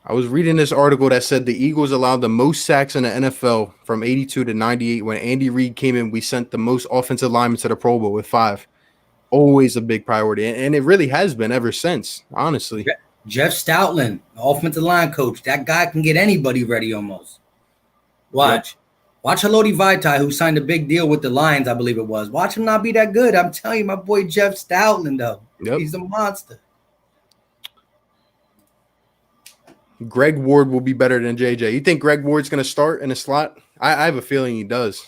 I was reading this article that said the Eagles allowed the most sacks in the NFL from 82 to 98. When Andy Reid came in, we sent the most offensive linemen to the Pro Bowl with 5. Always a big priority, and it really has been ever since, honestly. Jeff Stoutland, offensive line coach. That guy can get anybody ready almost. Watch. Yep. Watch Haloti Vaitai, who signed a big deal with the Lions, I believe it was. Watch him not be that good. I'm telling you, my boy Jeff Stoutland, though. Yep. He's a monster. Greg Ward will be better than JJ. You think Greg Ward's going to start in a slot? I have a feeling he does.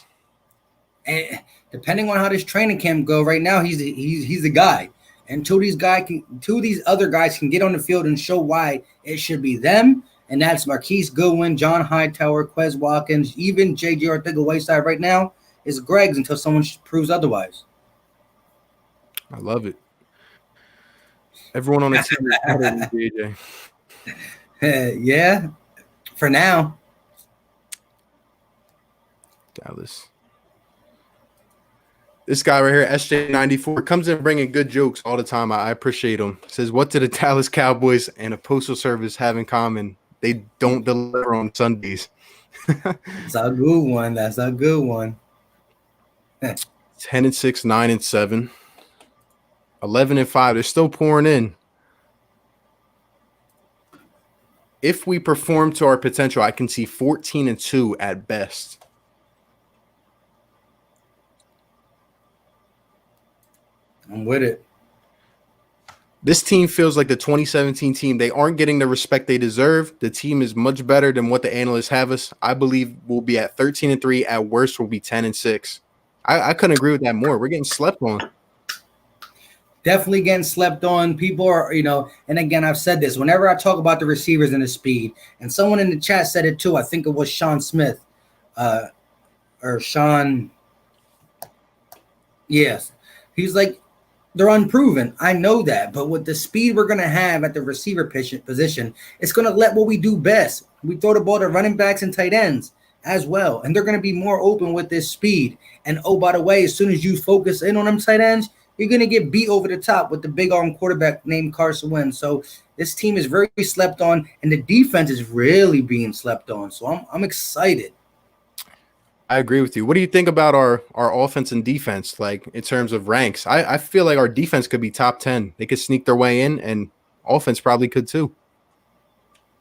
And depending on how this training camp go, right now he's the guy. Until these other guys can get on the field and show why it should be them, and that's Marquise Goodwin, John Hightower, Quez Watkins, even JJ Arcega-Whiteside right now is Greg's until someone proves otherwise. I love it. Everyone on the team is better than JJ. Yeah, for now. Dallas. This guy right here, SJ94, comes in bringing good jokes all the time. I appreciate him. Says, what do the Dallas Cowboys and the Postal Service have in common? They don't deliver on Sundays. That's a good one. That's a good one. 10 and 6, 9 and 7, 11 and 5. They're still pouring in. If we perform to our potential, I can see 14 and 2 at best. I'm with it. This team feels like the 2017 team. They aren't getting the respect they deserve. The team is much better than what the analysts have us. I believe we'll be at 13 and 3. At worst, we'll be 10 and 6. I couldn't agree with that more. We're getting slept on. Definitely getting slept on. People are, and again, I've said this whenever I talk about the receivers and the speed, and someone in the chat said it too. I think it was Sean Smith, or Sean. Yes, he's like, they're unproven. I know that, but with the speed we're going to have at the receiver position, it's going to let what we do best. We throw the ball to running backs and tight ends as well, and they're going to be more open with this speed. And oh, by the way, as soon as you focus in on them tight ends, you're going to get beat over the top with the big arm quarterback named Carson Wentz. So this team is very slept on, and the defense is really being slept on. So I'm excited. I agree with you. What do you think about our offense and defense, like in terms of ranks? I feel like our defense could be top 10. They could sneak their way in, and offense probably could too.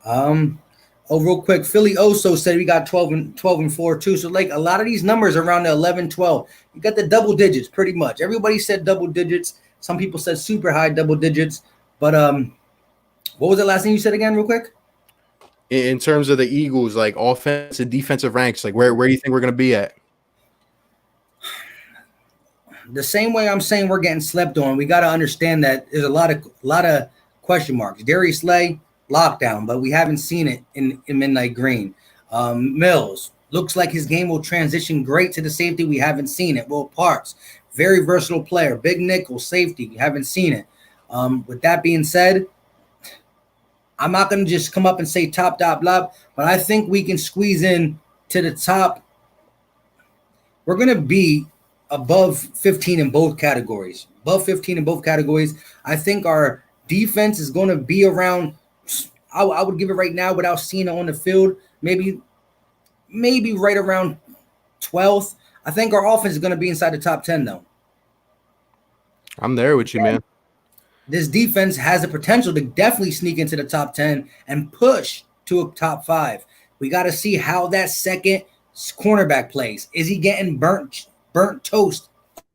Real quick, Philly Oso said we got 12 and 4 too. So like a lot of these numbers around the 11, 12. You got the double digits pretty much. Everybody said double digits. Some people said super high double digits. But what was the last thing you said again, real quick? In terms of the Eagles, like offensive and defensive ranks, like where do you think we're going to be at? The same way I'm saying we're getting slept on, we got to understand that there's a lot of question marks. Darius Slay, lockdown, but we haven't seen it in Midnight Green. Mills looks like his game will transition great to the safety. We haven't seen it. Will Parks, very versatile player. Big nickel, safety. We haven't seen it. With that being said, I'm not going to just come up and say top, but I think we can squeeze in to the top. We're going to be above 15 in both categories. Above 15 in both categories. I think our defense is going to be around, I would give it right now without seeing it on the field, maybe right around 12th. I think our offense is going to be inside the top 10, though. I'm there with you, man. This defense has the potential to definitely sneak into the top 10 and push to a top 5. We got to see how that second cornerback plays. Is he getting burnt toast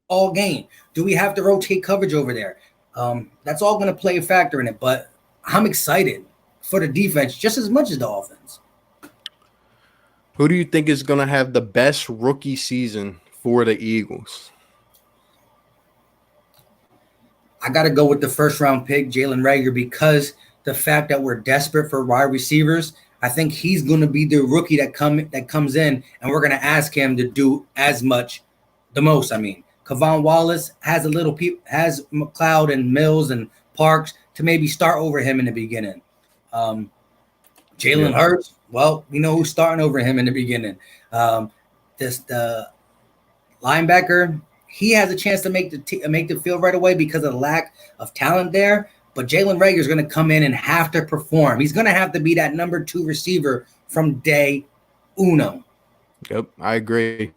all game? Do we have to rotate coverage over there? That's all going to play a factor in it, but I'm excited for the defense just as much as the offense. Who do you think is going to have the best rookie season for the Eagles? I got to go with the first-round pick, Jalen Reagor, because the fact that we're desperate for wide receivers, I think he's going to be the rookie that comes in, and we're going to ask him to do the most. I mean, Kavon Wallace has has McLeod and Mills and Parks to maybe start over him in the beginning. Jalen Hurts, well, we know who's starting over him in the beginning. The linebacker, he has a chance to make the field right away because of the lack of talent there. But Jalen Reagor is going to come in and have to perform. He's going to have to be that number 2 receiver from day uno. Yep, I agree.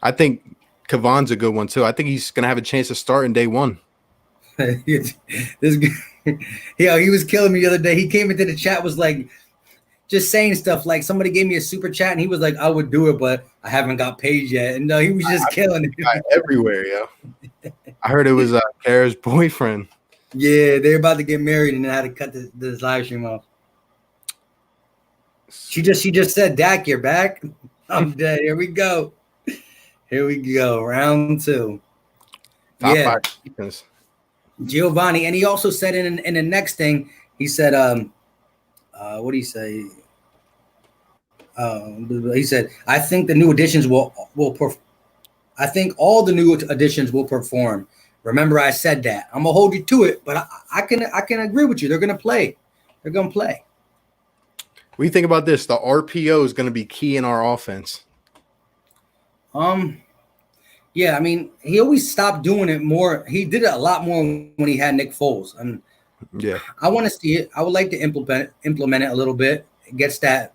I think Kavon's a good one too. I think he's going to have a chance to start in day 1. He was killing me the other day. He came into the chat, was like, just saying stuff like somebody gave me a super chat and he was like, I would do it, but I haven't got paid yet. And no, he was just killing it. Everywhere, yo. I heard it was Kara's boyfriend. Yeah, they're about to get married and I had to cut this live stream off. She just said, Dak, you're back. I'm dead. Here we go. Round 2. Top 5 defense. Giovanni. And he also said in the next thing, he said, what do you say? He said, I think the new additions I think all the new additions will perform. Remember, I said that. I'm gonna hold you to it, but I can agree with you. They're gonna play. What do you think about this? The RPO is gonna be key in our offense. Yeah, I mean, he always stopped doing it more. He did it a lot more when he had Nick Foles. And yeah, I want to see it. I would like to implement it a little bit. It gets that,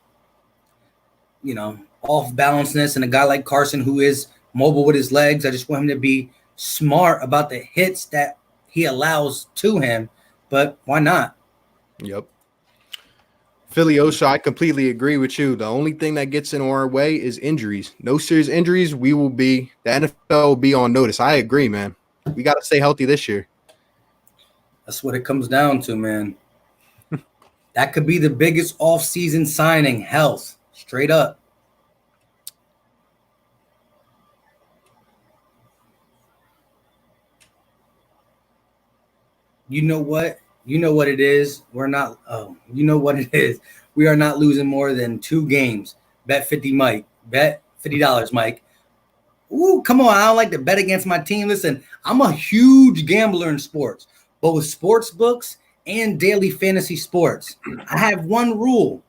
off balanceness, and a guy like Carson who is mobile with his legs. I just want him to be smart about the hits that he allows to him, but why not? Yep. Philly Osha, I completely agree with you. The only thing that gets in our way is injuries. No serious injuries. The NFL will be on notice. I agree, man. We got to stay healthy this year. That's what it comes down to, man. That could be the biggest off-season signing, health, straight up. You know what? You know what it is. We're not. You know what it is. We are not losing more than 2 games. Bet 50, Mike. Bet $50, Mike. Ooh, come on! I don't like to bet against my team. Listen, I'm a huge gambler in sports, both sports books and daily fantasy sports. I have one rule: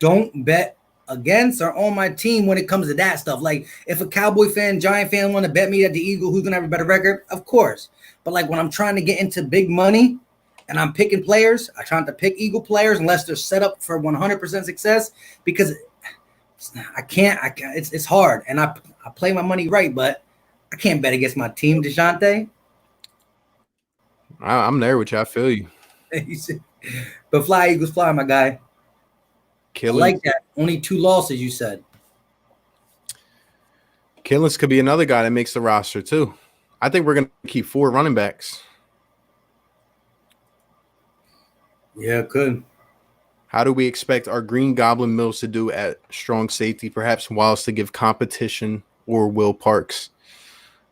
don't bet against or on my team when it comes to that stuff. Like if a Cowboy fan, Giant fan want to bet me that the Eagle, who's gonna have a better record, of course. But like when I'm trying to get into big money and I'm picking players, I try not to pick Eagle players unless they're set up for 100% success, because I can't. It's hard, and I play my money right, but I can't bet against my team, DeJounte. I'm there with you. I feel you. But fly, Eagles, fly, my guy. Killings. I like that. Only 2 losses, you said. Killings could be another guy that makes the roster too. I think we're going to keep 4 running backs. Yeah, could. How do we expect our Green Goblin Mills to do at strong safety? Perhaps Wallace to give competition, or Will Parks?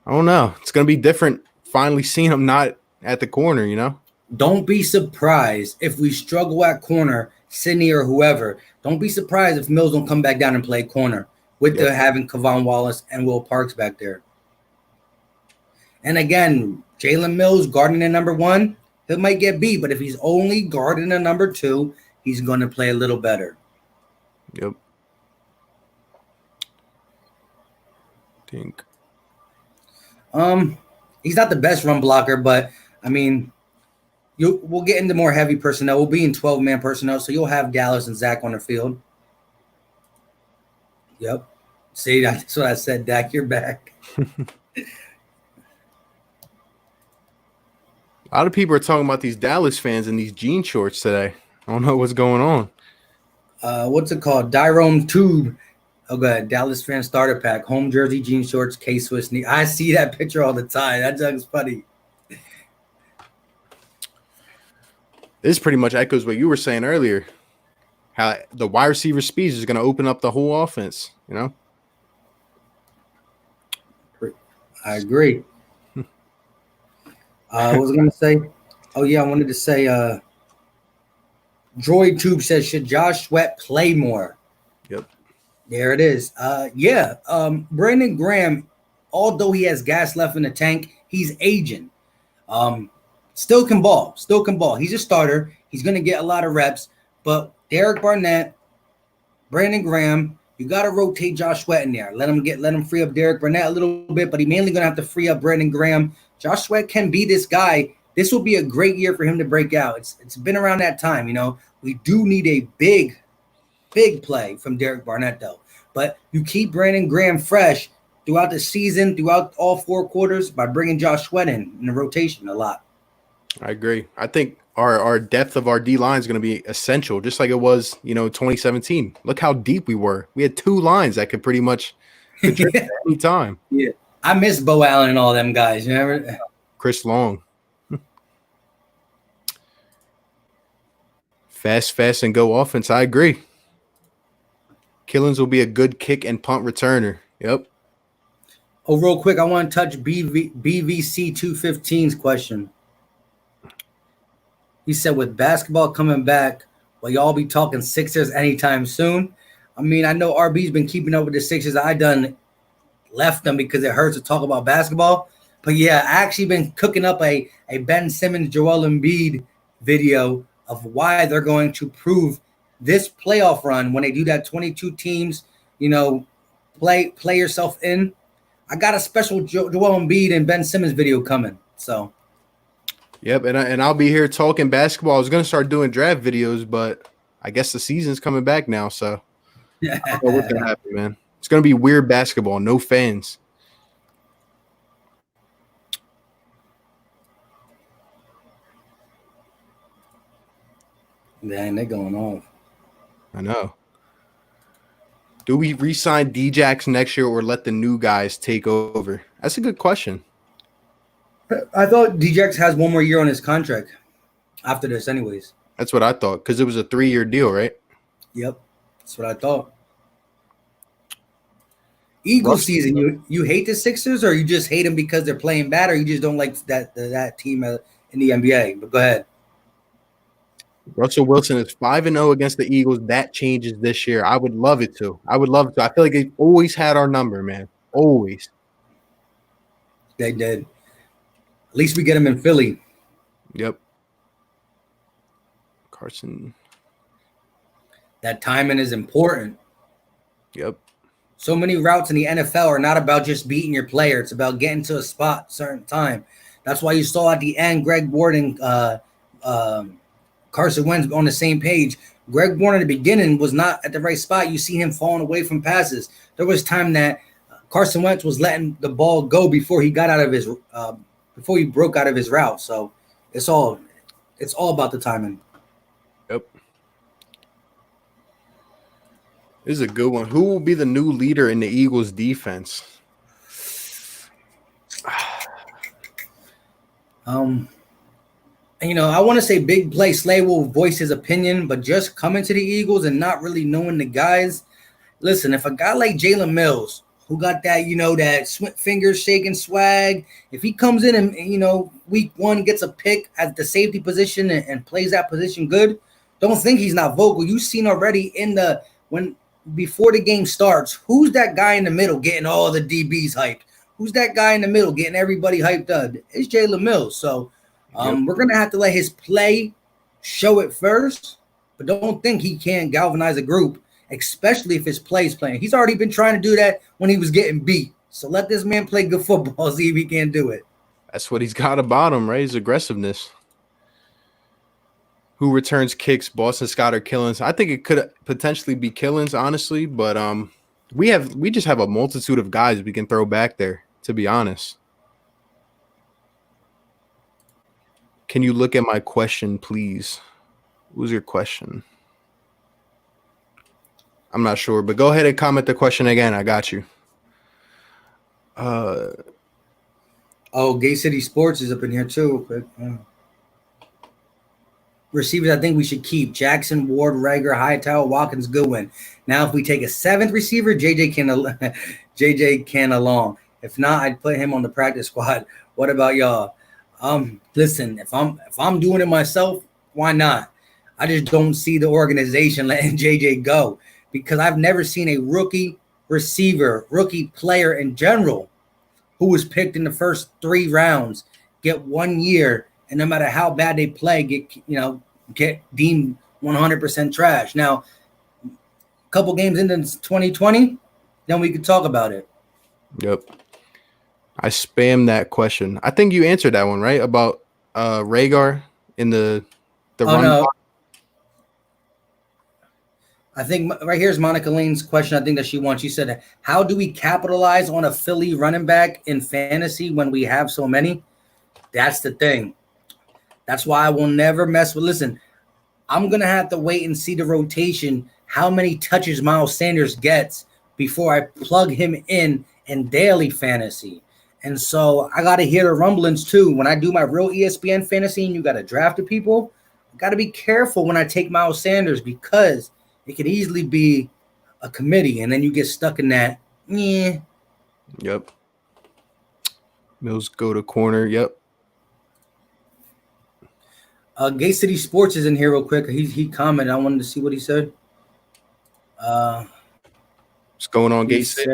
I don't know. It's going to be different finally seeing him not at the corner, Don't be surprised if we struggle at corner, Sydney or whoever. Don't be surprised if Mills don't come back down and play corner with having Kavon Wallace and Will Parks back there. And again, Jalen Mills guarding the number 1, he might get beat, but if he's only guarding the number 2, he's going to play a little better. Yep. Think. He's not the best run blocker, but I mean, we'll get into more heavy personnel. We'll be in 12-man personnel, so you'll have Dallas and Zach on the field. Yep. See, that's what I said, Dak. You're back. A lot of people are talking about these Dallas fans in these jean shorts today. I don't know what's going on. What's it called? Dyrome Tube. Oh, good. Dallas fan starter pack. Home jersey, jean shorts, K-Swiss knee. I see that picture all the time. That jug's funny. This pretty much echoes what you were saying earlier. How the wide receiver speeds is going to open up the whole offense, you know? I agree. What was I going to say? Oh, yeah, I wanted to say Droid Tube says, should Josh Sweat play more? Yep. There it is. Brandon Graham, although he has gas left in the tank, he's aging. Still can ball. He's a starter. He's going to get a lot of reps. But Derek Barnett, Brandon Graham, you got to rotate Josh Sweat in there. Let him free up Derek Barnett a little bit, but he mainly going to have to free up Brandon Graham. Josh Sweat can be this guy. This will be a great year for him to break out. It's been around that time, you know. We do need a big play from Derek Barnett, though. But you keep Brandon Graham fresh throughout the season, throughout all 4 quarters, by bringing Josh Sweat in the rotation a lot. I agree. I think our depth of our D line is going to be essential, just like it was, 2017. Look how deep we were. We had 2 lines that could pretty much contribute at any time. Yeah, I miss Bo Allen and all them guys. You remember? Chris Long. Fast, and go offense. I agree. Killins will be a good kick and punt returner. Yep. Oh, real quick, I want to touch BVC 215's question. He said, with basketball coming back, will y'all be talking Sixers anytime soon? I mean, I know RB's been keeping up with the Sixers. I done left them because it hurts to talk about basketball. But, yeah, I actually been cooking up a Ben Simmons, Joel Embiid video of why they're going to prove this playoff run when they do that 22 teams, play yourself in. I got a special Joel Embiid and Ben Simmons video coming. So. Yep, and I'll be here talking basketball. I was going to start doing draft videos, but I guess the season's coming back now, so I don't know what's going to happen, man. It's going to be weird basketball, no fans. Man, they're going off. I know. Do we re-sign D-Jax next year or let the new guys take over? That's a good question. I thought D-Jax has 1 more year on his contract after this anyways. That's what I thought, because it was a 3-year deal, right? Yep. That's what I thought. Eagles season, you hate the Sixers, or you just hate them because they're playing bad, or you just don't like that team in the NBA? But go ahead. Russell Wilson is 5-0 against the Eagles. That changes this year. I would love it to. I feel like they've always had our number, man. Always. They did. At least we get them in Philly. Yep. Carson. That timing is important. Yep. So many routes in the NFL are not about just beating your player. It's about getting to a spot certain time. That's why you saw at the end Greg Ward and Carson Wentz on the same page. Greg Ward in the beginning was not at the right spot. You see him falling away from passes. There was time that Carson Wentz was letting the ball go before he got out of his before he broke out of his route. So it's all about the timing. Yep. This is a good one. Who will be the new leader in the Eagles defense? I want to say big play Slay will voice his opinion, but just coming to the Eagles and not really knowing the guys. Listen, if a guy like Jalen Mills, who got that, that fingers shaking swag, if he comes in and, week 1 gets a pick at the safety position and plays that position good, don't think he's not vocal. You've seen already before the game starts, who's that guy in the middle getting all the DBs hyped? Who's that guy in the middle getting everybody hyped up? It's Jalen Mills. So we're going to have to let his play show it first, but don't think he can't galvanize a group, especially if his play's playing. He's already been trying to do that when he was getting beat. So let this man play good football, see if he can do it. That's what he's got about him, right? His aggressiveness. Who returns kicks, Boston Scott or Killins? I think it could potentially be Killins, honestly, but We just have a multitude of guys we can throw back there, to be honest. Can you look at my question, please? What was your question? I'm not sure, but go ahead and comment the question again. I got you. Gay City Sports is up in here too. Quick. Receivers, I think we should keep Jackson, Ward, Rager, Hightower, Watkins, Goodwin. Now, if we take a seventh receiver, JJ can along. If not, I'd put him on the practice squad. What about y'all? Listen, if I'm doing it myself, why not? I just don't see the organization letting JJ go because I've never seen a rookie receiver, rookie player in general, who was picked in the first 3 rounds, get 1 year, and no matter how bad they play, get deemed 100% trash. Now, a couple games into 2020, then we could talk about it. Yep. I spammed that question. I think you answered that one, right? About Rhaegar in the run. No. I think right here's Monica Lane's question. I think that she wants. She said, how do we capitalize on a Philly running back in fantasy when we have so many? That's the thing. That's why I will never mess with. Listen, I'm going to have to wait and see the rotation, how many touches Miles Sanders gets before I plug him in daily fantasy. And so I got to hear the rumblings too. When I do my real ESPN fantasy and you got to draft the people, I got to be careful when I take Miles Sanders because it could easily be a committee and then you get stuck in that. Yeah. Yep. Mills go to corner. Yep. Gay City Sports is in here real quick. He commented. I wanted to see what he said. What's going on, Gay City?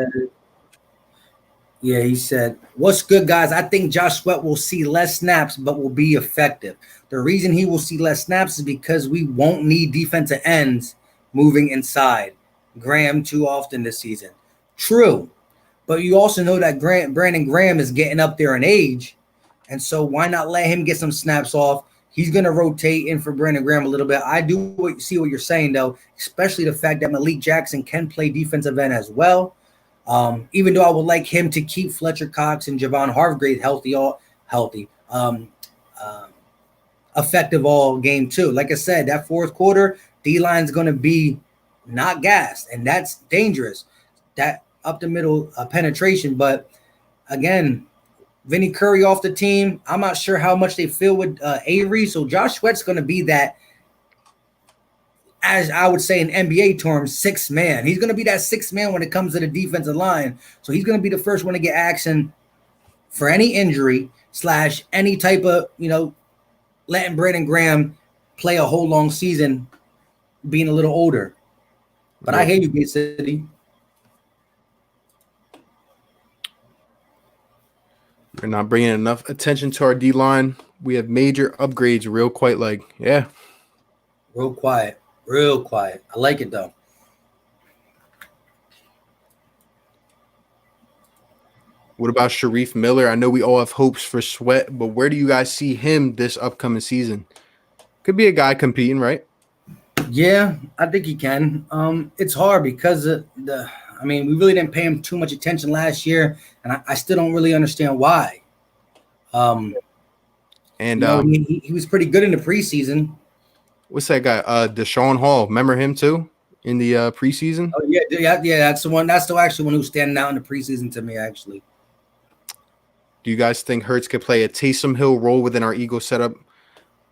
He said, what's good, guys? I think Josh Sweat will see less snaps, but will be effective. The reason he will see less snaps is because we won't need defensive ends moving inside Graham too often this season. True. But you also know that Brandon Graham is getting up there in age. And so why not let him get some snaps off? He's going to rotate in for Brandon Graham a little bit. I do see what you're saying, though, especially the fact that Malik Jackson can play defensive end as well. Even though I would like him to keep Fletcher Cox and Javon Hargrave effective all game too. Like I said, that fourth quarter, D-line is going to be not gassed, and that's dangerous. That up the middle penetration. But again, Vinny Curry off the team. I'm not sure how much they feel with Avery. So Josh Sweat's going to be that, as I would say in NBA terms, 6th man. He's going to be that 6th man when it comes to the defensive line. So he's going to be the first one to get action for any injury / any type of, letting Brandon Graham play a whole long season being a little older. But I hear you, Gay City. We're not bringing enough attention to our D-line. We have major upgrades real quiet. Real quiet. I like it, though. What about Sharif Miller? I know we all have hopes for Sweat, but where do you guys see him this upcoming season? Could be a guy competing, right? Yeah, I think he can. It's hard because we really didn't pay him too much attention last year, and I still don't really understand why. He was pretty good in the preseason. What's that guy? Deshaun Hall. Remember him too in the preseason? Oh yeah. That's the one. That's the actual one who's standing out in the preseason to me, actually. Do you guys think Hurts could play a Taysom Hill role within our Eagle setup?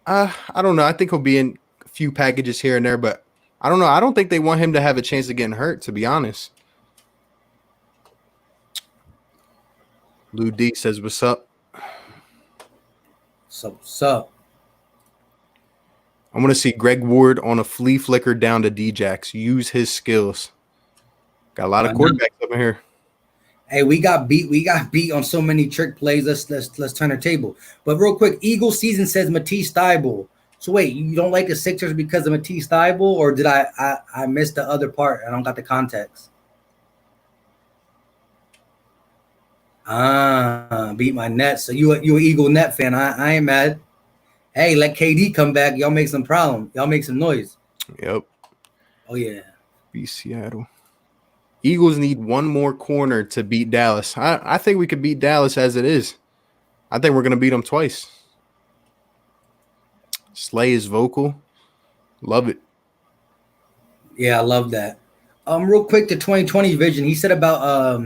I don't know. I think he'll be in a few packages here and there, but I don't know. I don't think they want him to have a chance of getting hurt, to be honest. Lou D says, what's up? What's up? I want to see Greg Ward on a flea flicker down to D-Jax. Use his skills. Got a lot of quarterbacks up in here. Hey, we got beat on so many trick plays. Let's turn the table. But real quick, Eagle season says Matisse Thybulle. So wait, you don't like the Sixers because of Matisse Thybulle, or did I miss the other part? I don't got the context. Beat my Nets. So you an Eagle Net fan? I ain't mad. Hey, let KD come back. Y'all make some problem. Y'all make some noise. Yep. Oh yeah. Be Seattle. Eagles need one more corner to beat Dallas. I think we could beat Dallas as it is. I think we're going to beat them twice. Slay is vocal. Love it. Yeah, I love that. Real quick, the 2020 vision. He said about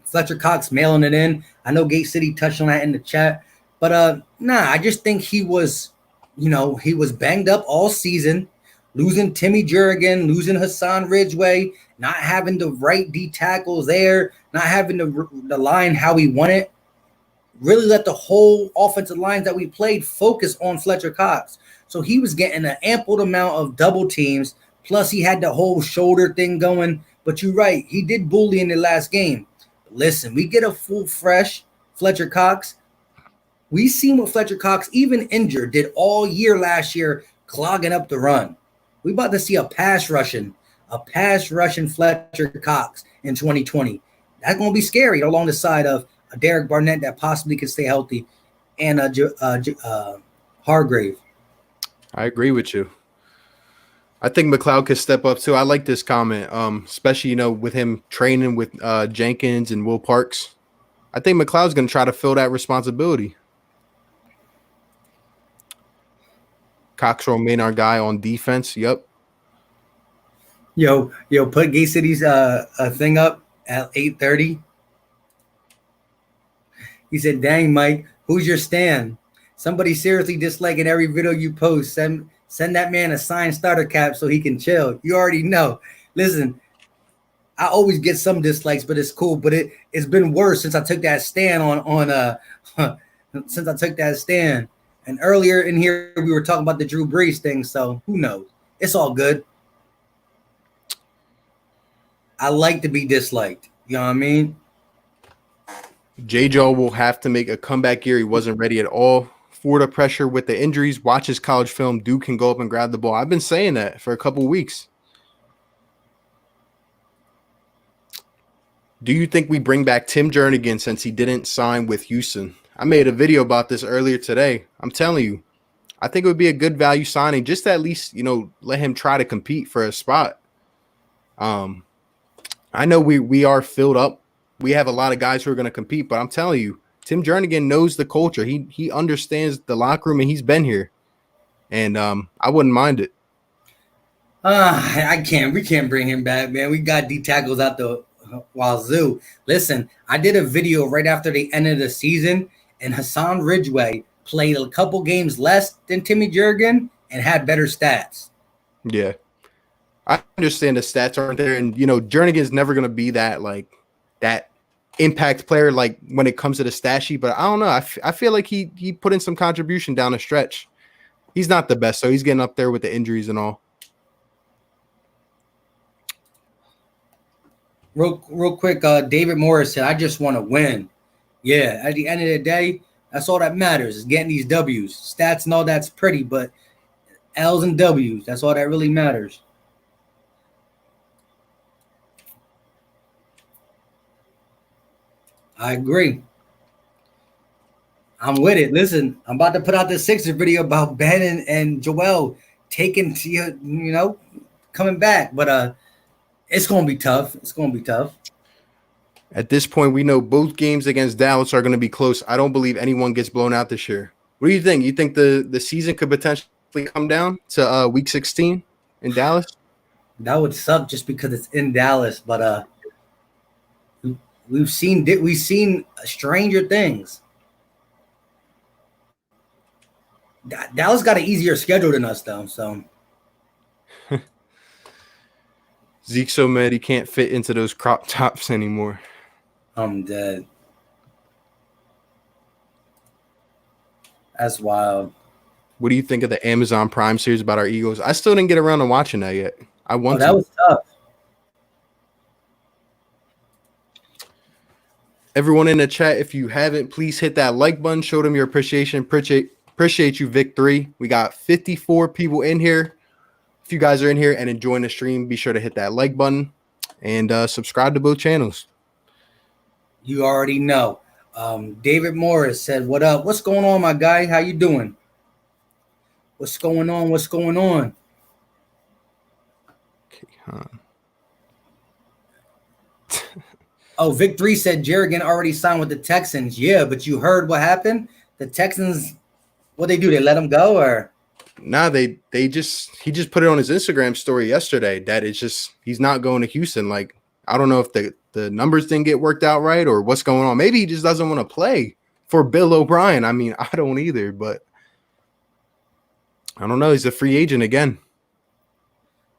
Fletcher Cox mailing it in. I know Gate City touched on that in the chat, but I just think he was banged up all season, losing Timmy Jurgen, losing Hassan Ridgeway, not having the right D tackles there, not having the line how he wanted. Really let the whole offensive lines that we played focus on Fletcher Cox. So he was getting an ample amount of double teams. Plus, he had the whole shoulder thing going. But you're right. He did bully in the last game. Listen, we get a full, fresh Fletcher Cox. We seen what Fletcher Cox, even injured, did all year last year, clogging up the run. We about to see a pass rushing Fletcher Cox in 2020. That's going to be scary along the side of a Derek Barnett that possibly could stay healthy and Hargrave. I agree with you. I think McLeod could step up too. I like this comment, especially, with him training with Jenkins and Will Parks. I think McLeod's going to try to fill that responsibility. Cox will remain our guy on defense. Yep. Yo, put Gay City's thing up at 8:30. He said, "Dang, Mike, who's your stan? Somebody seriously disliking every video you post. Send that man a signed starter cap so he can chill. You already know. Listen, I always get some dislikes, but it's cool. But it's been worse since I took that stand since I took that stand. And earlier in here, we were talking about the Drew Brees thing. So who knows? It's all good. I like to be disliked. You know what I mean? J-Jaw will have to make a comeback year. He wasn't ready at all for the pressure with the injuries. Watch his college film. Duke can go up and grab the ball. I've been saying that for a couple of weeks. Do you think we bring back Tim Jernigan since he didn't sign with Houston? I made a video about this earlier today. I'm telling you, I think it would be a good value signing just to at least, let him try to compete for a spot. I know we are filled up. We have a lot of guys who are going to compete, but I'm telling you, Tim Jernigan knows the culture. He understands the locker room, and he's been here. And I wouldn't mind it. We can't bring him back, man. We got D tackles out the wazoo. Listen, I did a video right after the end of the season, and Hassan Ridgeway played a couple games less than Timmy Jurgen and had better stats. Yeah. I understand the stats aren't there, and Jernigan's never going to be that impact player like when it comes to the stat sheet. But I don't know. I feel like he put in some contribution down the stretch. He's not the best, so he's getting up there with the injuries and all. Real quick, David Morris said, "I just want to win." Yeah, at the end of the day, that's all that matters is getting these W's. Stats and all that's pretty, but L's and W's, that's all that really matters. I agree. I'm with it. Listen, I'm about to put out the Sixers video about Ben and Joel taking, coming back. But it's going to be tough. It's going to be tough. At this point, we know both games against Dallas are going to be close. I don't believe anyone gets blown out this year. What do you think? You think the season could potentially come down to week 16 in Dallas? That would suck just because it's in Dallas. But we've seen stranger things. Dallas got an easier schedule than us, though. So Zeke's so mad he can't fit into those crop tops anymore. I'm dead. That's wild. What do you think of the Amazon Prime series about our Eagles? I still didn't get around to watching that yet. I want to. That was tough. Everyone in the chat, if you haven't, please hit that like button. Show them your appreciation. Appreciate you, Vic 3. We got 54 people in here. If you guys are in here and enjoying the stream, be sure to hit that like button and subscribe to both channels. You already know. David Morris said, "What up? What's going on, my guy? How you doing? What's going on? What's going on?" Okay, huh. Oh, Vic 3 said Jerrigan already signed with the Texans. Yeah, but you heard what happened? The Texans, what they do? They let him go, or Nah, he just put it on his Instagram story yesterday that it's just he's not going to Houston. Like, I don't know if the numbers didn't get worked out right or what's going on. Maybe he just doesn't want to play for Bill O'Brien. I mean, I don't either, but I don't know. He's a free agent again.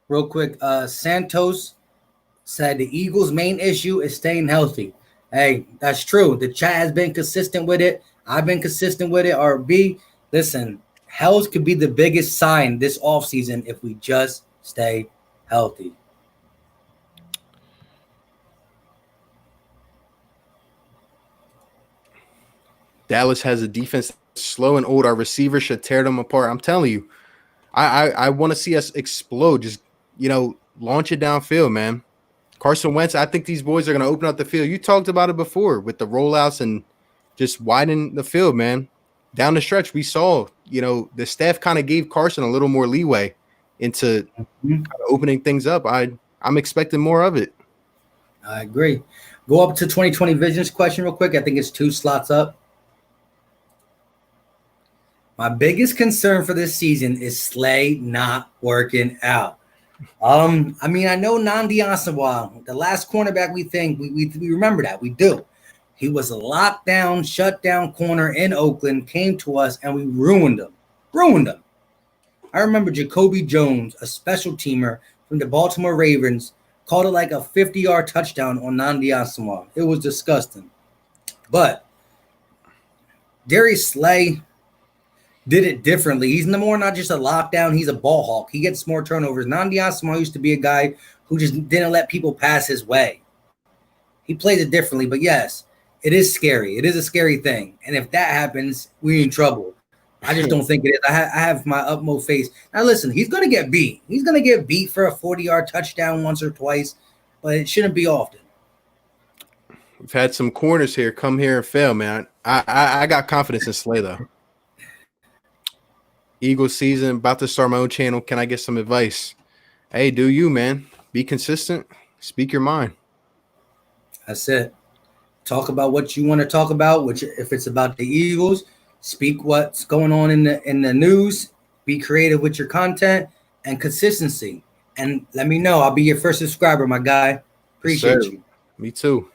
real quick, Santos said the Eagles' main issue is staying healthy. Hey, that's true. The chat has been consistent with it. I've been consistent with it. RB, listen, health could be the biggest sign this offseason if we just stay healthy. Dallas has a defense slow and old. Our receivers should tear them apart. I'm telling you, I want to see us explode. Just, launch it downfield, man. Carson Wentz, I think these boys are going to open up the field. You talked about it before with the rollouts and just widen the field, man. Down the stretch, we saw, the staff kind of gave Carson a little more leeway into kind of opening things up. I'm expecting more of it. I agree. Go up to 2020 visions question real quick. I think it's 2 slots up. My biggest concern for this season is Slay not working out. I know Nnamdi Asomugha, the last cornerback we remember that. We do. He was a lockdown, shutdown corner in Oakland, came to us, and we ruined him. I remember Jacoby Jones, a special teamer from the Baltimore Ravens, called it like a 50-yard touchdown on Nnamdi Asomugha. It was disgusting. But Darius Slay did it differently. He's not just a lockdown. He's a ball hawk. He gets more turnovers. Nnamdi Asomugha used to be a guy who just didn't let people pass his way. He plays it differently, but yes, it is scary. It is a scary thing. And if that happens, we're in trouble. I just don't think it is. I have my utmost faith. Now, listen, he's going to get beat. He's going to get beat for a 40-yard touchdown once or twice, but it shouldn't be often. We've had some corners here come here and fail, man. I got confidence in Slay, though. Eagles season, about to start my own channel. Can I get some advice? Hey, do you, man. Be consistent. Speak your mind. That's it. Talk about what you want to talk about, which if it's about the Eagles, speak what's going on in the news. Be creative with your content and consistency. And let me know. I'll be your first subscriber, my guy. Appreciate you. Me too.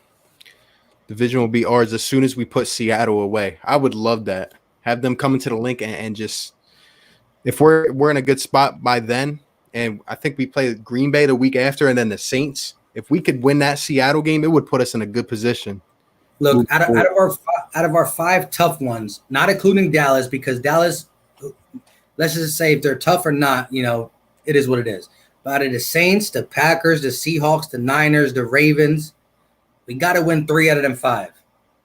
Division will be ours as soon as we put Seattle away. I would love that. Have them come into the link and just – if we're in a good spot by then, and I think we play Green Bay the week after and then the Saints, if we could win that Seattle game, it would put us in a good position. Look, out of our 5 tough ones, not including Dallas, because Dallas, let's just say if they're tough or not, it is what it is. But out of the Saints, the Packers, the Seahawks, the Niners, the Ravens, we got to win 3 out of them 5.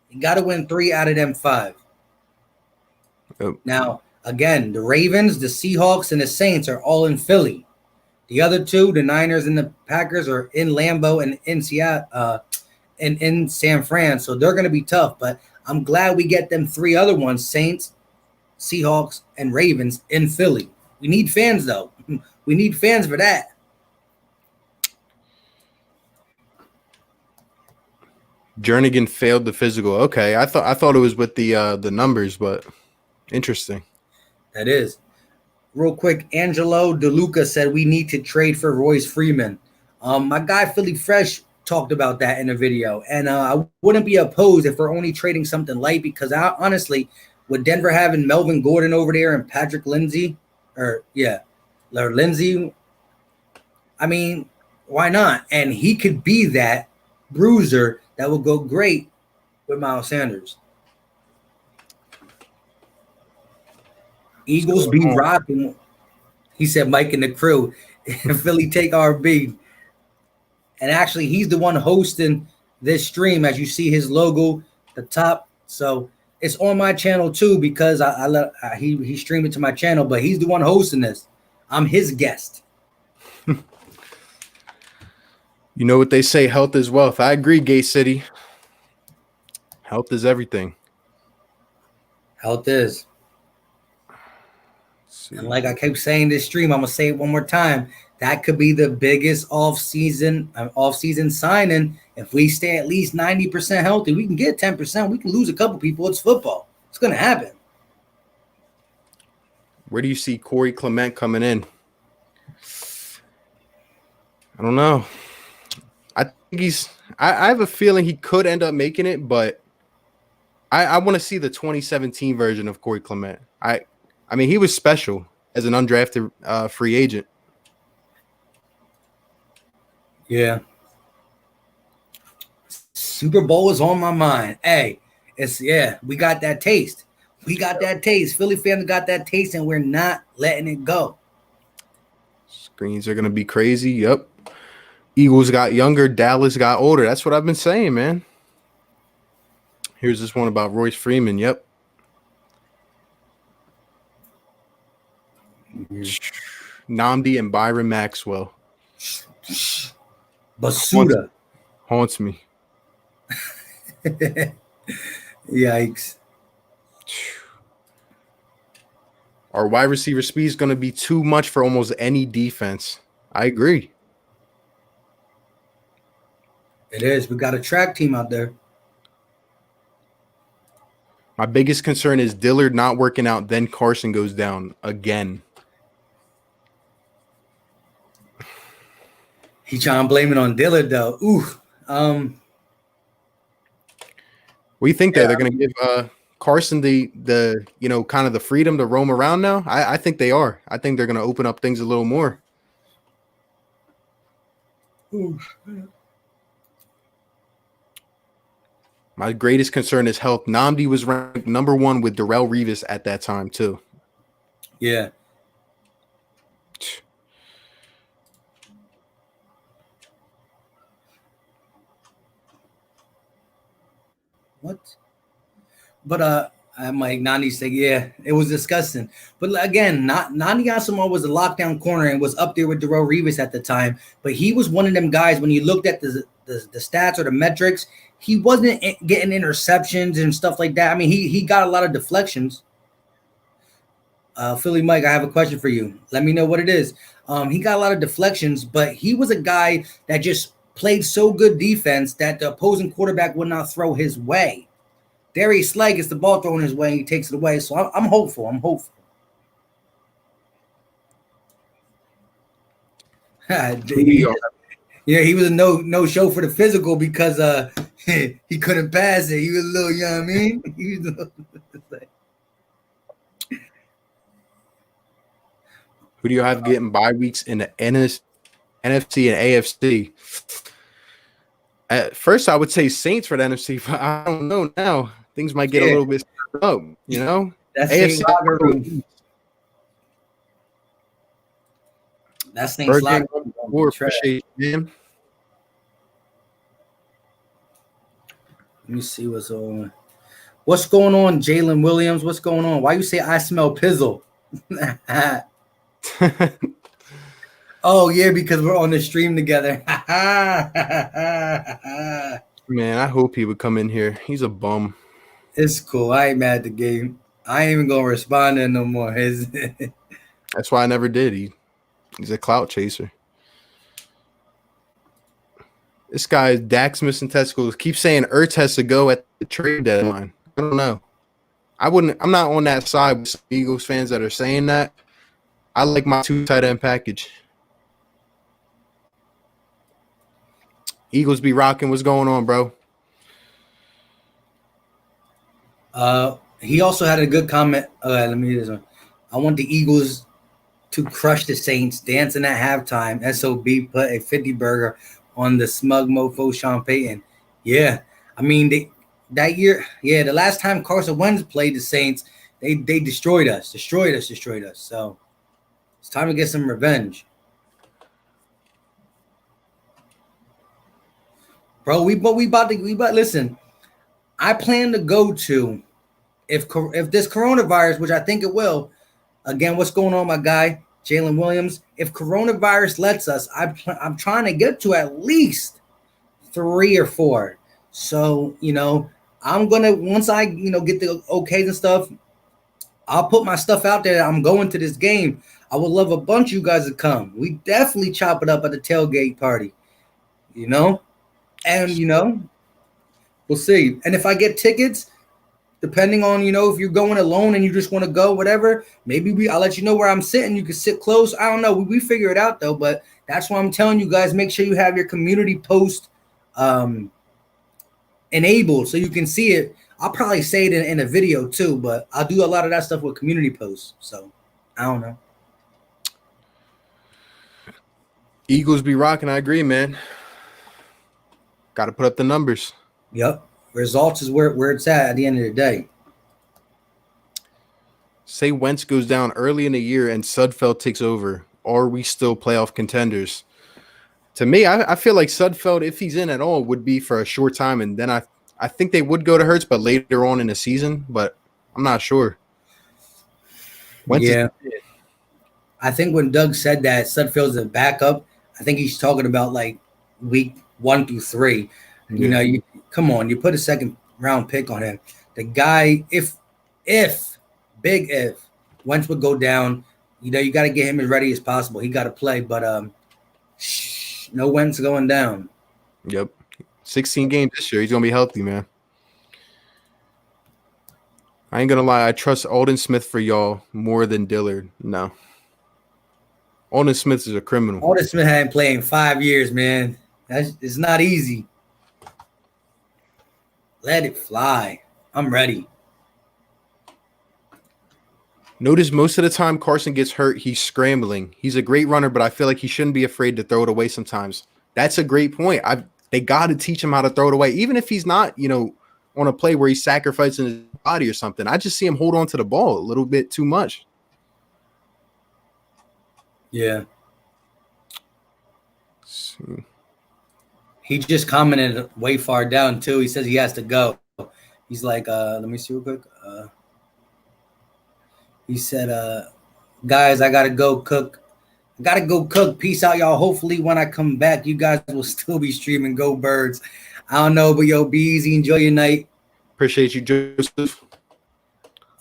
You got to win 3 out of them 5. Yep. Now, again, the Ravens, the Seahawks, and the Saints are all in Philly. The other 2, the Niners and the Packers, are in Lambeau and in Seattle, and in San Fran. So they're going to be tough. But I'm glad we get them 3 other ones: Saints, Seahawks, and Ravens in Philly. We need fans, though. We need fans for that. Jernigan failed the physical. Okay, I thought it was with the numbers, but interesting. That is. Real quick, Angelo DeLuca said we need to trade for Royce Freeman. My guy Philly Fresh talked about that in a video, and I wouldn't be opposed if we're only trading something light, because honestly, with Denver having Melvin Gordon over there and Patrick Lindsay, Lindsay, I mean, why not? And he could be that bruiser that will go great with Miles Sanders. Eagles be rocking. He said Mike and the crew. Philly take RB. And actually, he's the one hosting this stream, as you see his logo at the top. So it's on my channel too, because he streamed it to my channel, but he's the one hosting this. I'm his guest. You know what they say, health is wealth. I agree, Gay City. Health is everything. Health is. And like I kept saying this stream, I'm going to say it one more time. that could be the biggest off-season signing. If we stay at least 90% healthy, we can get 10%. We can lose a couple people. It's football. It's going to happen. Where do you see Corey Clement coming in? I don't know. I think I have a feeling he could end up making it, but I want to see the 2017 version of Corey Clement. I mean, he was special as an undrafted free agent. Yeah. Super Bowl is on my mind. Hey, we got that taste. We got that taste. Philly fans got that taste, and we're not letting it go. Screens are gonna be crazy. Yep. Eagles got younger, Dallas got older. That's what I've been saying, man. Here's this one about Royce Freeman. Yep. Nnamdi and Byron Maxwell. Basuda. Haunts me. Yikes. Our wide receiver speed is going to be too much for almost any defense. I agree. It is. We got a track team out there. My biggest concern is Dillard not working out, then Carson goes down again. He trying to blame it on Dillard, though. Ooh. What do you think there? They're going to give Carson the kind of the freedom to roam around now? I think they are. I think they're going to open up things a little more. Ooh. My greatest concern is health. Nnamdi was ranked number 1 with Darrelle Revis at that time, too. Yeah. What? But I'm like Nani said, yeah, it was disgusting. But again, Nani Asamoah was a lockdown corner and was up there with Darrelle Revis at the time. But he was one of them guys when you looked at the stats or the metrics, he wasn't getting interceptions and stuff like that. I mean, he got a lot of deflections. Philly Mike, I have a question for you. Let me know what it is. He got a lot of deflections, but he was a guy that just played so good defense that the opposing quarterback would not throw his way. Darius Slay gets the ball thrown his way and he takes it away. So I'm hopeful. I'm hopeful. Yeah, he was a no show for the physical because he couldn't pass it. He was a little, you know what I mean? He was a little, who do you have getting bye weeks in the NFC and AFC? At first, I would say Saints for the NFC, but I don't know now. Things might get a little bit up, you know? That's AFC. That's things like appreciate him. Let me see what's on. What's going on, Jalen Williams? What's going on? Why you say I smell pizzle? Oh, yeah, because we're on the stream together. Man, I hope he would come in here. He's a bum. It's cool. I ain't mad at the game. I ain't even going to respond to him no more. That's why I never did. He's a clout chaser. This guy, Dak's missing testicles, keeps saying Ertz has to go at the trade deadline. I don't know. I'm not on that side with some Eagles fans that are saying that. I like my 2 tight end package. Eagles be rocking. What's going on, bro? He also had a good comment. Let me hear this one. I want the Eagles to crush the Saints, dancing at halftime. SOB put a 50 burger on the smug mofo Sean Payton. Yeah, I mean that year. Yeah, the last time Carson Wentz played the Saints, they destroyed us. So it's time to get some revenge. Bro, we about listen. I plan to go to if this coronavirus, which I think it will. Again, what's going on, my guy Jalen Williams? If coronavirus lets us, I'm trying to get to at least 3 or 4. So I'm gonna once I get the okays and stuff, I'll put my stuff out there. I'm going to this game. I would love a bunch of you guys to come. We definitely chop it up at the tailgate party, you know? And, you know, we'll see. And if I get tickets, depending on, you know, if you're going alone and you just want to go, whatever, maybe I'll let you know where I'm sitting. You can sit close. I don't know. We figure it out, though. But that's why I'm telling you guys, make sure you have your community post enabled so you can see it. I'll probably say it in a video, too. But I'll do a lot of that stuff with community posts. So, I don't know. Eagles be rocking. I agree, man. Got to put up the numbers. Yep. Results is where it's at the end of the day. Say Wentz goes down early in the year and Sudfeld takes over. Are we still playoff contenders? To me, I feel like Sudfeld, if he's in at all, would be for a short time. And then I think they would go to Hurts, but later on in the season. But I'm not sure. Yeah. I think when Doug said that Sudfeld's a backup, I think he's talking about like week 1 through 3. Yeah. You know, come on, you put a second round pick on him. The guy, if Wentz would go down, you know, you got to get him as ready as possible. He got to play, but no Wentz going down. Yep. 16 games this year. He's going to be healthy, man. I ain't going to lie. I trust Aldon Smith for y'all more than Dillard. No. Aldon Smith is a criminal. Aldon Smith hadn't played in 5 years, man. It's not easy. Let it fly. I'm ready. Notice most of the time Carson gets hurt, he's scrambling. He's a great runner, but I feel like he shouldn't be afraid to throw it away sometimes. That's a great point. They got to teach him how to throw it away, even if he's not, you know, on a play where he's sacrificing his body or something. I just see him hold on to the ball a little bit too much. Yeah. He just commented way far down, too. He says he has to go. He's like, let me see real quick. He said, guys, I got to go cook. I got to go cook. Peace out, y'all. Hopefully when I come back, you guys will still be streaming Go Birds. I don't know, but yo, be easy. Enjoy your night. Appreciate you, Joseph.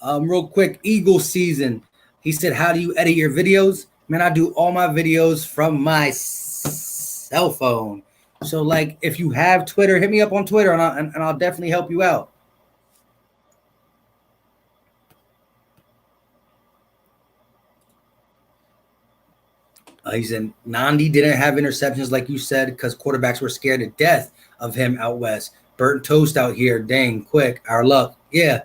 Real quick, Eagle season. He said, how do you edit your videos? Man, I do all my videos from my cell phone. So, like, if you have Twitter, hit me up on Twitter, and I'll definitely help you out. He said, Nandi didn't have interceptions, like you said, because quarterbacks were scared to death of him out west. Burnt toast out here. Dang, quick. Our luck. Yeah.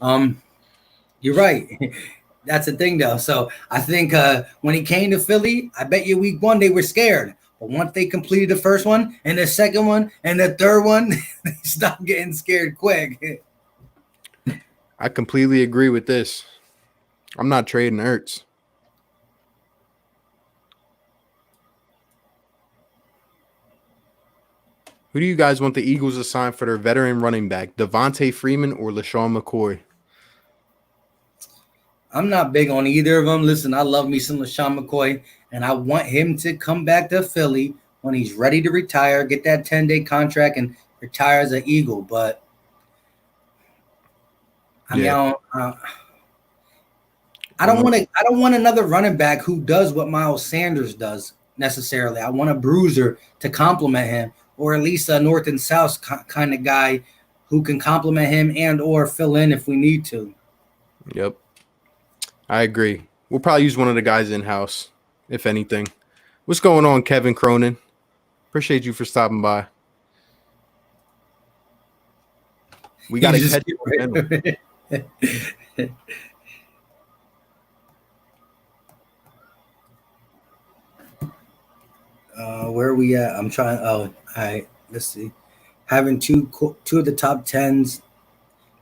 You're right. That's the thing, though. So I think when he came to Philly, I bet you week 1 they were scared. But once they completed the first one and the second one and the third one, they stopped getting scared quick. I completely agree with this. I'm not trading Ertz. Who do you guys want the Eagles to sign for their veteran running back, Devontae Freeman or LaShawn McCoy? I'm not big on either of them. Listen, I love me some LaShawn McCoy, and I want him to come back to Philly when he's ready to retire, get that 10-day contract, and retire as an Eagle. But I don't want another running back who does what Miles Sanders does necessarily. I want a bruiser to complement him, or at least a north and south kind of guy who can complement him and or fill in if we need to. Yep. I agree. We'll probably use one of the guys in-house, if anything. What's going on, Kevin Cronin? Appreciate you for stopping by. We got to catch you. Where are we at? I'm trying. Oh, all right. Let's see. Having two of the top 10s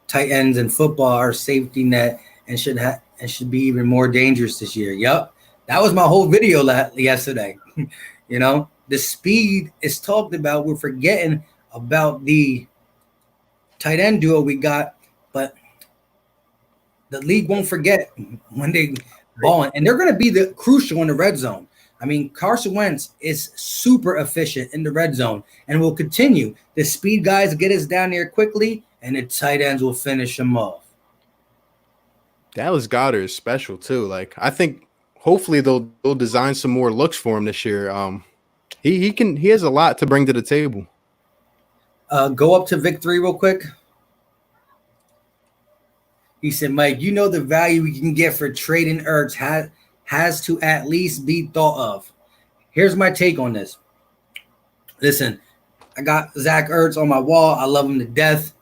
tight ends in football are safety net and should be even more dangerous this year. Yep. That was my whole video yesterday. You know, the speed is talked about. We're forgetting about the tight end duo we got, but the league won't forget when they balling, and they're going to be the crucial in the red zone. I mean, Carson Wentz is super efficient in the red zone and will continue. The speed guys get us down there quickly, and the tight ends will finish them off. Dallas Goedert is special too. Like, I think hopefully they'll design some more looks for him this year. He has a lot to bring to the table. Go up to Vic 3 real quick. He said, Mike, you know the value we can get for trading Ertz has to at least be thought of. Here's my take on this. Listen, I got Zach Ertz on my wall. I love him to death.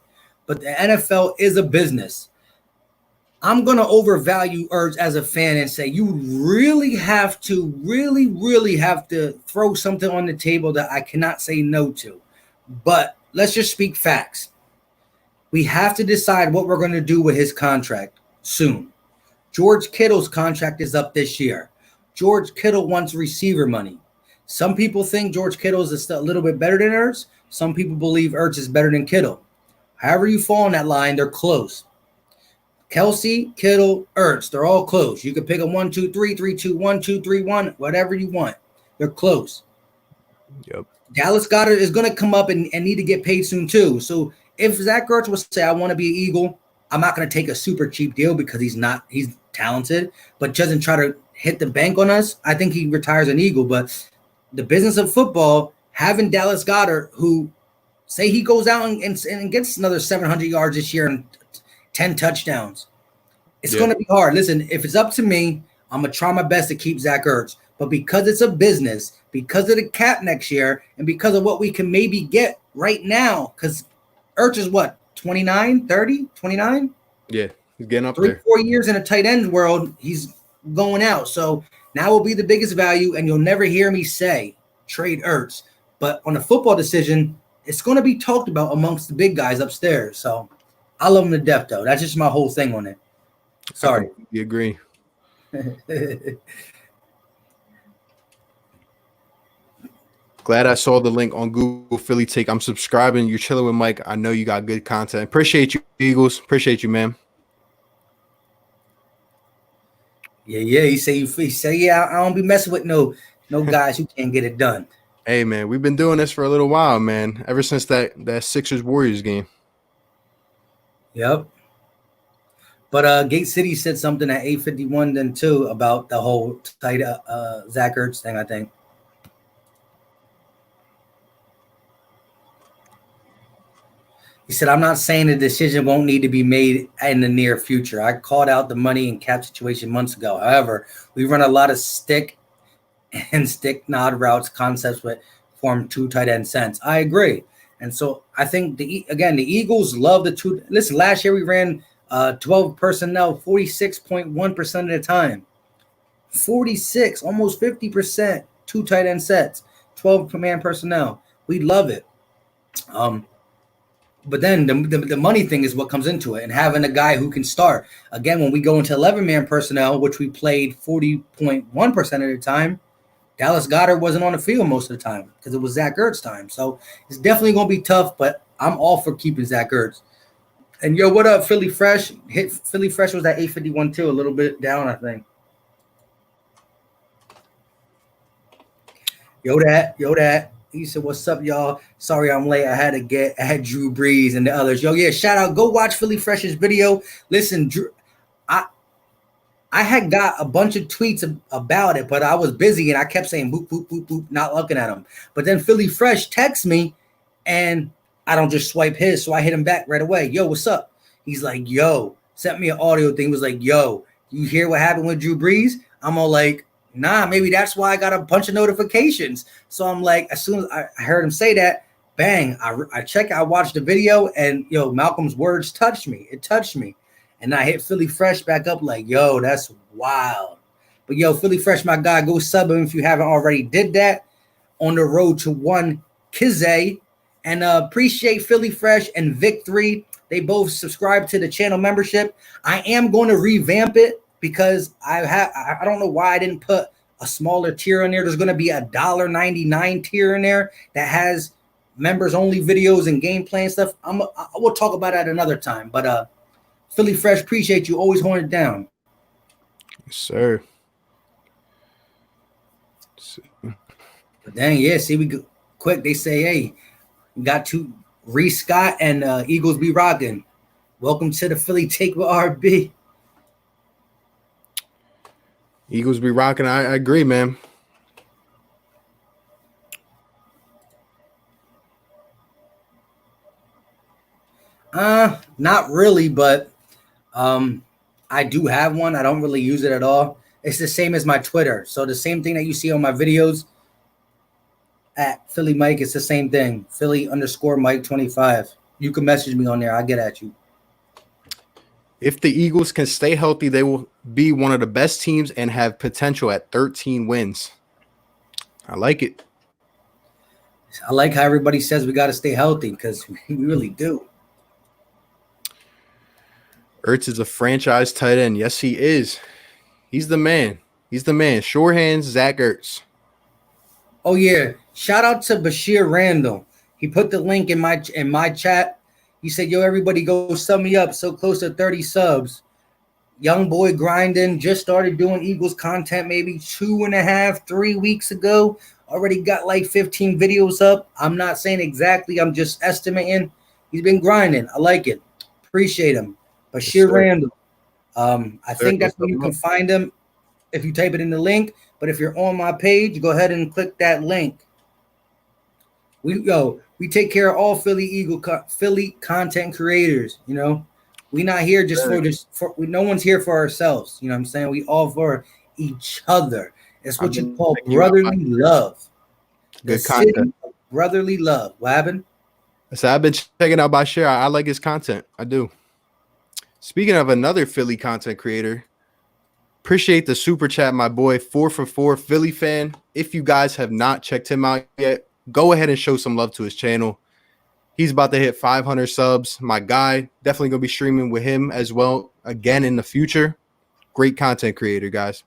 But the NFL is a business. I'm going to overvalue Ertz as a fan and say you really have to, really have to throw something on the table that I cannot say no to. But let's just speak facts. We have to decide what we're going to do with his contract soon. George Kittle's contract is up this year. George Kittle wants receiver money. Some people think George Kittle is a little bit better than Ertz. Some people believe Ertz is better than Kittle. However you fall on that line, they're close. Kelsey, Kittle, Ertz, they're all close. You can pick them 1, 2, 3, 3, 2, 1, 2, 3, 1, whatever you want. They're close. Yep. Dallas Goedert is going to come up and need to get paid soon too. So if Zach Ertz was to say, I want to be an Eagle, I'm not going to take a super cheap deal because he's talented, but doesn't try to hit the bank on us. I think he retires an Eagle. But the business of football, having Dallas Goedert, who say he goes out and gets another 700 yards this year and 10 touchdowns, it's going to be hard. Listen, if it's up to me, I'm going to try my best to keep Zach Ertz. But because it's a business, because of the cap next year, and because of what we can maybe get right now, because Ertz is what, 29, 30, 29? Yeah, he's getting up 3-4 years in a tight end world, he's going out. So now will be the biggest value, and you'll never hear me say trade Ertz. But on a football decision, it's going to be talked about amongst the big guys upstairs. So I love him to death, though. That's just my whole thing on it. Sorry. You agree. Glad I saw the link on Google Philly Take. I'm subscribing. You're chilling with Mike. I know you got good content. Appreciate you, Eagles. Appreciate you, man. Yeah. He say, yeah, I don't be messing with no guys who can't get it done. Hey, man, we've been doing this for a little while, man. Ever since that Sixers-Warriors game. Yep. But Gate City said something at 8:51 then too about the whole tight Zach Ertz thing, I think. He said, I'm not saying the decision won't need to be made in the near future. I called out the money and cap situation months ago. However, we run a lot of stick nod routes concepts with form 2 tight end sense. I agree. And so I think the Eagles love the two. Listen, last year we ran 12 personnel 46.1% of the time. 46, almost 50%, 2 tight end sets, 12 command personnel. We love it. But then the money thing is what comes into it, and having a guy who can start. Again, when we go into 11-man personnel, which we played 40.1% of the time, Dallas Goedert wasn't on the field most of the time because it was Zach Ertz time. So it's definitely going to be tough, but I'm all for keeping Zach Ertz. And yo, what up, Philly Fresh? Philly Fresh was at 8:51 too, a little bit down, I think. Yo, that. He said, what's up, y'all? Sorry I'm late. I had Drew Brees and the others. Yo, yeah, shout out. Go watch Philly Fresh's video. Listen, Drew, I had got a bunch of tweets about it, but I was busy and I kept saying boop, boop, boop, boop, not looking at them. But then Philly Fresh texts me and I don't just swipe his, so I hit him back right away. Yo, what's up? He's like, yo, sent me an audio thing. Was like, yo, you hear what happened with Drew Brees? I'm all like, nah, maybe that's why I got a bunch of notifications. So I'm like, as soon as I heard him say that, bang, I watched the video, and yo, Malcolm's words touched me. It touched me. And I hit Philly Fresh back up like, yo, that's wild. But yo, Philly Fresh, my guy, go sub him if you haven't already did that. On the road to 1 Kizay. And appreciate Philly Fresh and Vic 3. They both subscribe to the channel membership. I am going to revamp it because I don't know why I didn't put a smaller tier in there. There's going to be a $1.99 tier in there that has members only videos and gameplay and stuff. We'll talk about that another time. But Philly Fresh, appreciate you always holding it down. Yes, sir. But dang, yeah, see, we go quick. They say, hey, we got to Reese Scott and Eagles be rocking. Welcome to the Philly Take with RB. Eagles be rocking. I agree, man. Not really, but I do have one. I don't really use it at all. It's the same as my Twitter. So the same thing that you see on my videos at Philly Mike, it's the same thing. Philly_Mike25. You can message me on there. I'll get at you. If the Eagles can stay healthy, they will be one of the best teams and have potential at 13 wins. I like it. I like how everybody says we got to stay healthy because we really do. Ertz is a franchise tight end. Yes, he is. He's the man. He's the man. Sure hands, Zach Ertz. Oh yeah! Shout out to Bashir Randall. He put the link in my chat. He said, "Yo, everybody, go sub me up. So close to 30 subs. Young boy grinding. Just started doing Eagles content maybe 2.5, 3 weeks ago. Already got like 15 videos up. I'm not saying exactly. I'm just estimating. He's been grinding. I like it. Appreciate him. Bashir Randall. I think that's where you can find him if you type it in the link. But if you're on my page, go ahead and click that link. We take care of all Philly content creators. You know, we not here just no one's here for ourselves. You know what I'm saying? We all for each other. It's what you call brotherly love. Good content. Brotherly love. What happened? So I've been checking out Bashir. I like his content. I do. Speaking of another Philly content creator, appreciate the super chat, my boy, 4 for 4 Philly fan. If you guys have not checked him out yet, go ahead and show some love to his channel. He's about to hit 500 subs. My guy, definitely going to be streaming with him as well again in the future. Great content creator, guys.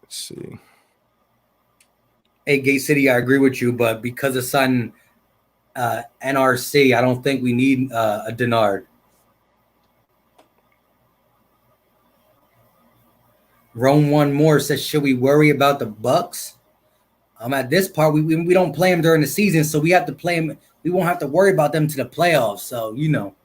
Let's see. Hey, Gate City, I agree with you, but because of Sun NRC, I don't think we need a Denard. Rome One More says, should we worry about the Bucks? At this part, we don't play them during the season, so we have to play them. We won't have to worry about them to the playoffs. So, you know.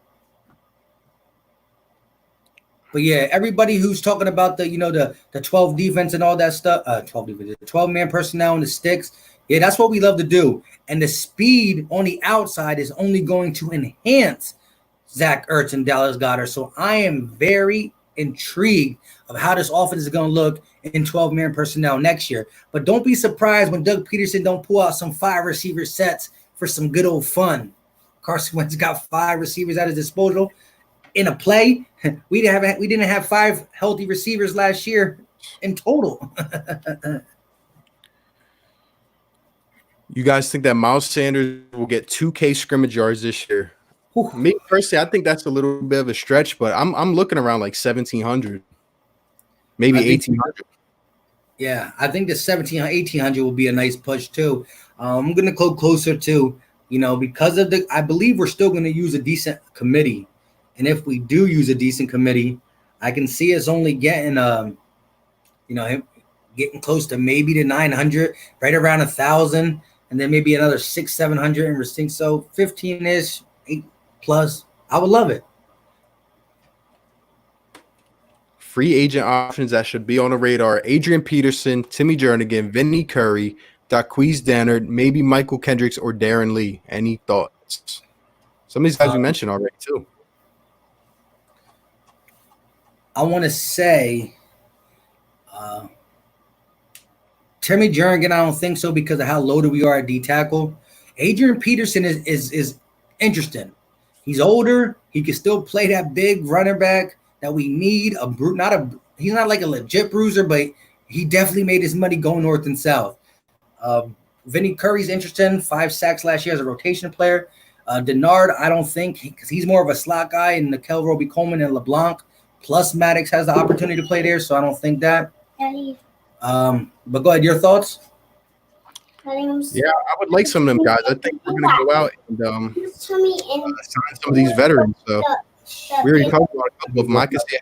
But yeah, everybody who's talking about the 12 defense and all that stuff, 12-man personnel and the sticks, yeah, that's what we love to do. And the speed on the outside is only going to enhance Zach Ertz and Dallas Goedert. So I am very intrigued of how this offense is going to look in 12-man personnel next year. But don't be surprised when Doug Peterson don't pull out some 5 receiver sets for some good old fun. Carson Wentz got 5 receivers at his disposal. In a play, we didn't have 5 healthy receivers last year in total. You guys think that Miles Sanders will get 2K scrimmage yards this year? Me personally, I think that's a little bit of a stretch, but I'm looking around like 1,700, maybe 1,800. Yeah, I think the 1,800 will be a nice push too. I'm gonna go closer to, because of I believe we're still gonna use a decent committee. And if we do use a decent committee, I can see us only getting, getting close to maybe to 900, right around 1,000, and then maybe another 600-700 in receipts. So 15-ish, 8+. I would love it. Free agent options that should be on the radar: Adrian Peterson, Timmy Jernigan, Vinny Curry, Daquise Dannard, maybe Michael Kendricks or Darren Lee. Any thoughts? Some of these guys we mentioned already too. I want to say Timmy Jernigan, I don't think so because of how loaded we are at D tackle. Adrian Peterson is interesting. He's older. He can still play that big running back that we need. He's not like a legit bruiser, but he definitely made his money going north and south. Vinny Curry's interesting. 5 sacks last year as a rotation player. Denard, I don't think, because he's more of a slot guy, and Nikel Roby-Coleman and LeBlanc. Plus, Maddox has the opportunity to play there, so I don't think that. But go ahead, your thoughts? Yeah, I would like some of them guys. I think we're going to go out and sign some of these veterans. So we already talked about a couple of them. I can see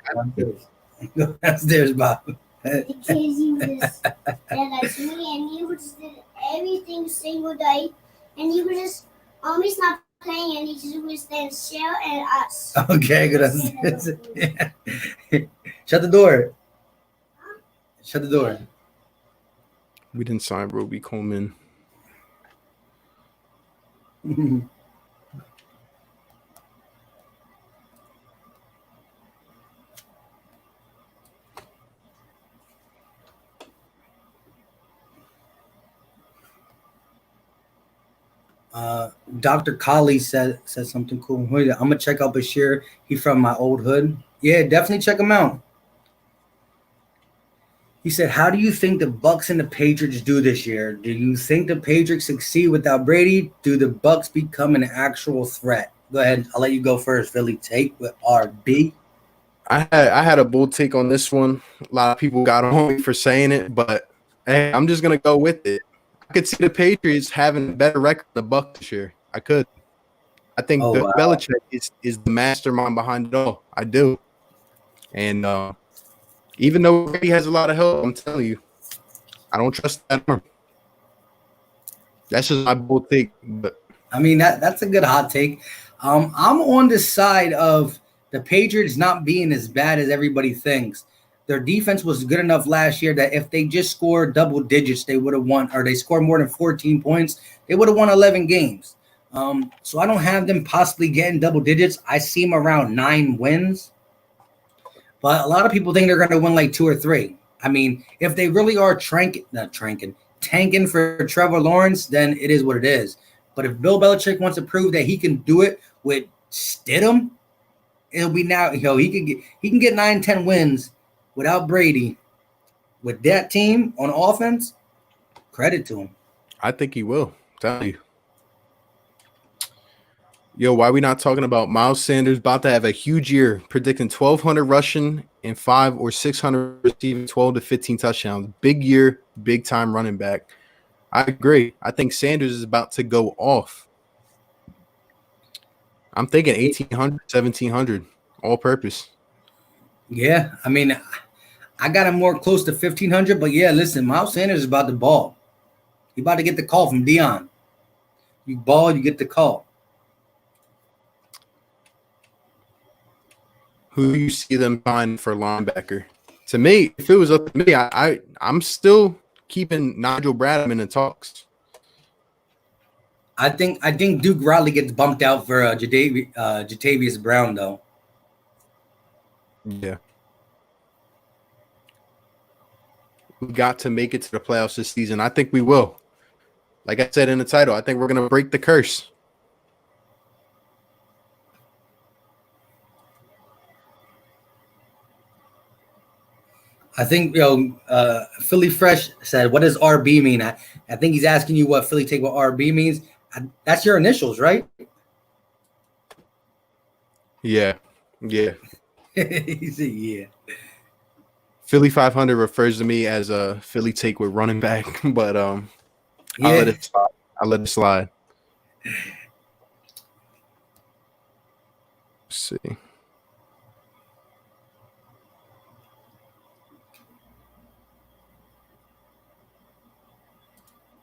it. That's theirs, Bob. Because he was like me, and he just did everything single day, and he was just he's not playing and he just was then Shell and us. Okay, good. Shut the door. Shut the door. We didn't sign Roby Coleman. Dr. Kali said something cool. I'm gonna check out Bashir. He from my old hood. Yeah, definitely check him out. He said, "How do you think the Bucks and the Patriots do this year? Do you think the Patriots succeed without Brady? Do the Bucks become an actual threat?" Go ahead. I'll let you go first. Philly take with RB. I had a bold take on this one. A lot of people got on me for saying it, but hey, I'm just gonna go with it. I could see the Patriots having a better record than the Bucks this year. I could. I think Wow. Belichick is the mastermind behind it all. I do. And even though Brady has a lot of help, I'm telling you, I don't trust that arm. That's just my bold take. But I mean, that's a good hot take. I'm on the side of the Patriots not being as bad as everybody thinks. Their defense was good enough last year that if they just scored double digits, they would have won, or they scored more than 14 points, they would have won 11 games. So I don't have them possibly getting double digits. I see them around 9 wins. But a lot of people think they're going to win like 2 or 3. I mean, if they really are tanking for Trevor Lawrence, then it is what it is. But if Bill Belichick wants to prove that he can do it with Stidham, it'll be now. He can get 9-10 wins without Brady. With that team on offense, credit to him. I think he will. Tell you. Yo, why are we not talking about Miles Sanders about to have a huge year, predicting 1,200 rushing and 500 or 600 receiving, 12 to 15 touchdowns. Big year, big time running back. I agree. I think Sanders is about to go off. I'm thinking 1,800, 1,700, all purpose. Yeah, I mean, I got him more close to 1,500, but yeah, listen, Miles Sanders is about to ball. He about to get the call from Dion. You ball, you get the call. Who do you see them find for linebacker? To me, if it was up to me, I'm still keeping Nigel Bradham in the talks. I think Duke Riley gets bumped out for Jatavius Brown, though. Yeah. We got to make it to the playoffs this season. I think we will. Like I said in the title, I think we're going to break the curse. I think, Philly Fresh said, what does RB mean? I think he's asking you what Philly take what RB means. That's your initials, right? Yeah. Yeah. He said, yeah. Philly 500 refers to me as a Philly take with running back, but Yeah. I'll let it slide. Let's see.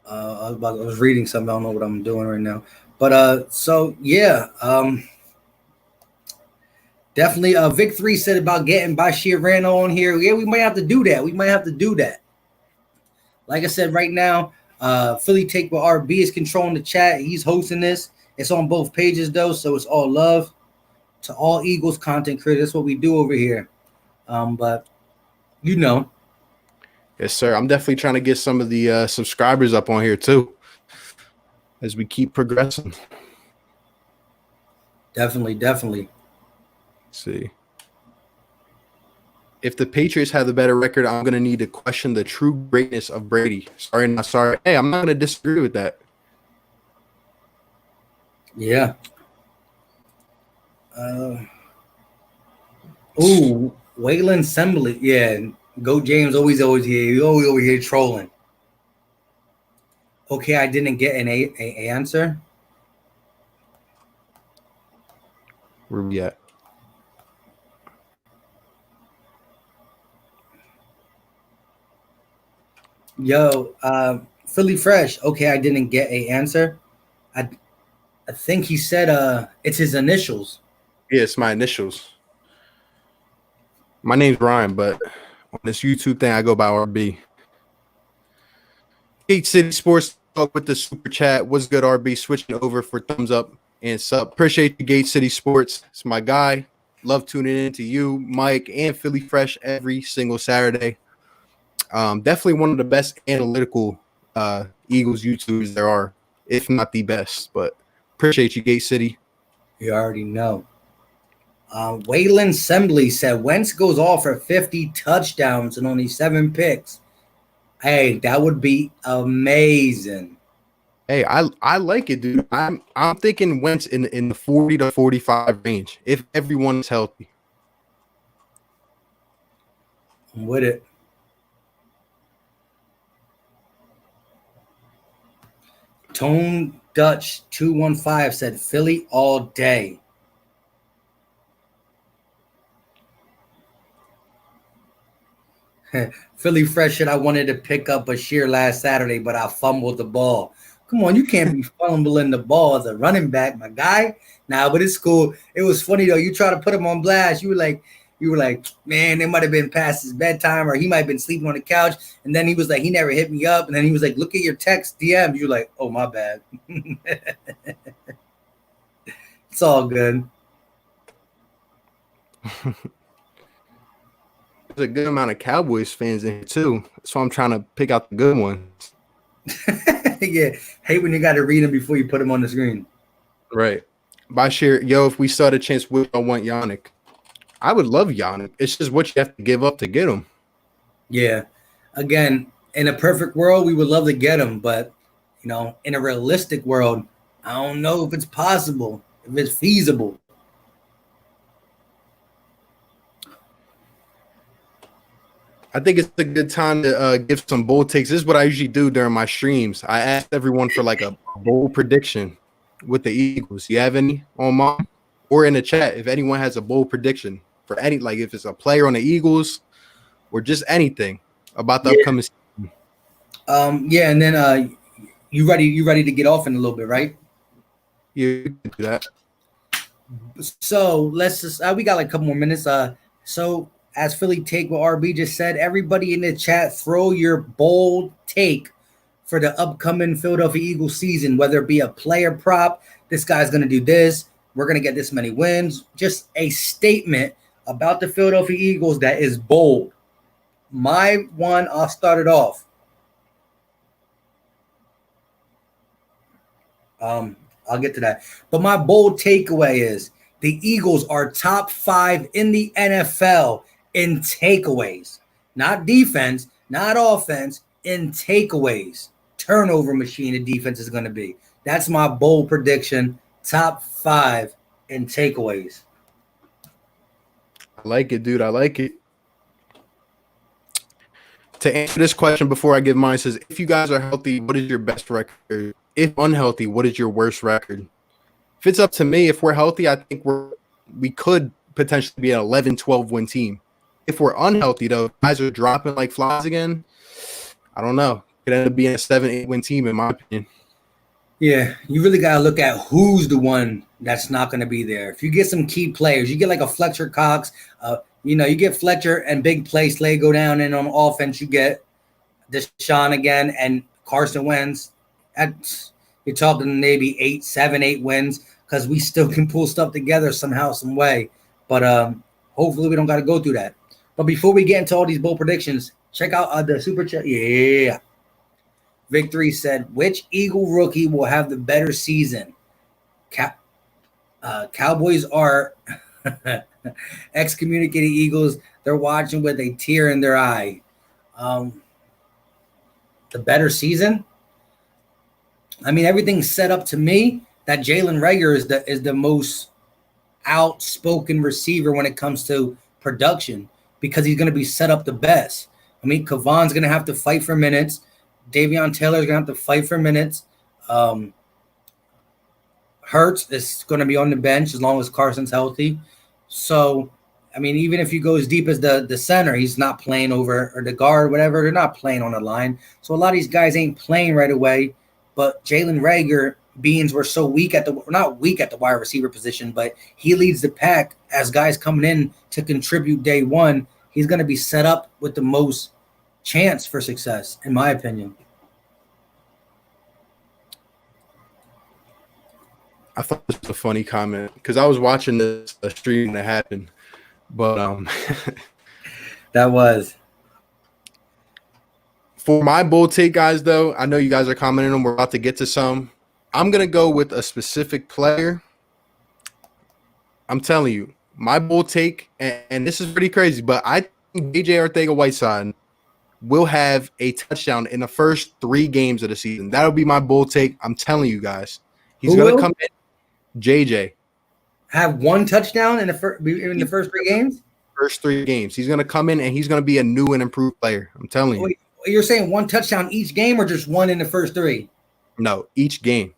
I was reading something. I don't know what I'm doing right now, but so yeah, definitely. Vic 3 said about getting Bashir Randall on here. Yeah, we might have to do that. Like I said, right now, Philly Take with RB is controlling the chat. He's hosting this. It's on both pages though, so it's all love to all Eagles content creators. That's what we do over here. But you know. Yes, sir. I'm definitely trying to get some of the subscribers up on here too, as we keep progressing. Definitely. Let's see. If the Patriots have the better record, I'm going to need to question the true greatness of Brady. Sorry, not sorry. Hey, I'm not going to disagree with that. Yeah. Waylon Assembly. Yeah. Go James always here. He's always over here trolling. Okay, I didn't get an answer. Where we at? Yo, Philly Fresh. Okay, I didn't get an answer. I I think he said it's his initials. Yeah, it's my initials. My name's Ryan, but on this YouTube thing, I go by RB. Gate City Sports Talk with the super chat. What's good, RB? Switching over for thumbs up and sub. Appreciate the Gate City Sports. It's my guy. Love tuning in to you, Mike, and Philly Fresh every single Saturday. Definitely one of the best analytical Eagles YouTubers there are, if not the best. But appreciate you, Gate City. You already know. Waylon Sembley said Wentz goes off for 50 touchdowns and only 7 picks. Hey, that would be amazing. Hey, I like it, dude. I'm thinking Wentz in the 40 to 45 range if everyone's healthy. I'm with it. Tone Dutch 215 said Philly all day. Philly Fresh shit. I wanted to pick up Bashir last Saturday, but I fumbled the ball. Come on, you can't be fumbling the ball as a running back, my guy. Nah, but it's cool. It was funny though. You try to put him on blast. You were like, man, it might have been past his bedtime, or he might have been sleeping on the couch. And then he was like, he never hit me up. And then he was like, look at your text DMs. You're like, oh, my bad. It's all good. There's a good amount of Cowboys fans in here too, so I'm trying to pick out the good ones. Yeah, hate when you got to read them before you put them on the screen. Right. Bashir, yo, if we saw the chance, we don't want Yannick. I would love Yannick. It's just what you have to give up to get him. Yeah. Again, in a perfect world, we would love to get him, but you know, in a realistic world, I don't know if it's possible, if it's feasible. I think it's a good time to give some bold takes. This is what I usually do during my streams. I ask everyone for like a bold prediction with the Eagles. You have any on mine or in the chat? If anyone has a bold prediction for any, like if it's a player on the Eagles or just anything about the upcoming season. Yeah, and then you ready to get off in a little bit, right? Yeah, you can do that. So let's just we got like a couple more minutes. So as Philly Take what RB just said, everybody in the chat, throw your bold take for the upcoming Philadelphia Eagles season, whether it be a player prop, this guy's going to do this, we're going to get this many wins, just a statement about the Philadelphia Eagles that is bold. My one, I'll start it off. I'll get to that. But my bold takeaway is the Eagles are top 5 in the NFL in takeaways, not defense, not offense, in takeaways. Turnover machine the defense is going to be. That's my bold prediction. Top 5 in takeaways. I like it, dude. I like it. To answer this question before I give mine, says, if you guys are healthy, what is your best record? If unhealthy, what is your worst record? If it's up to me, if we're healthy, I think we could potentially be an 11-12 win team. If we're unhealthy, though, guys are dropping like flies again, I don't know. It could end up being a 7-8 win team, in my opinion. Yeah, you really got to look at who's the one that's not going to be there. If you get some key players, you get like a Fletcher Cox, you get Fletcher and big play Slay go down, and on offense, you get Deshaun again and Carson Wentz. You're talking maybe 7-8 wins because we still can pull stuff together somehow, some way. But hopefully we don't got to go through that. But before we get into all these bold predictions, check out the super chat. Yeah. Victory said, which Eagle rookie will have the better season? Cowboys are excommunicated Eagles. They're watching with a tear in their eye. The better season? I mean, everything's set up to me that Jalen Reagor is the most outspoken receiver when it comes to production because he's going to be set up the best. I mean, Kavon's going to have to fight for minutes. Davion Taylor's going to have to fight for minutes. Hurts is going to be on the bench as long as Carson's healthy. So, I mean, even if he goes deep as the center, he's not playing over, or the guard, whatever, they're not playing on the line. So a lot of these guys ain't playing right away. But Jalen Reagor beings were so weak not weak at the wide receiver position, but he leads the pack as guys coming in to contribute day one. He's going to be set up with the most chance for success, in my opinion. I thought this was a funny comment because I was watching this stream that happened, but that was for my bold take, guys. Though I know you guys are commenting on, we're about to get to some. I'm gonna go with a specific player. I'm telling you, my bold take, and this is pretty crazy, but I think DJ Arcega-Whiteside will have a touchdown in the first 3 games of the season. That'll be my bold take. I'm telling you guys, he's gonna come in. JJ have 1 touchdown in the first 3 games. First 3 games, he's gonna come in and he's gonna be a new and improved player. I'm telling you. Wait, you're saying 1 touchdown each game, or just 1 in the first 3? No, each game.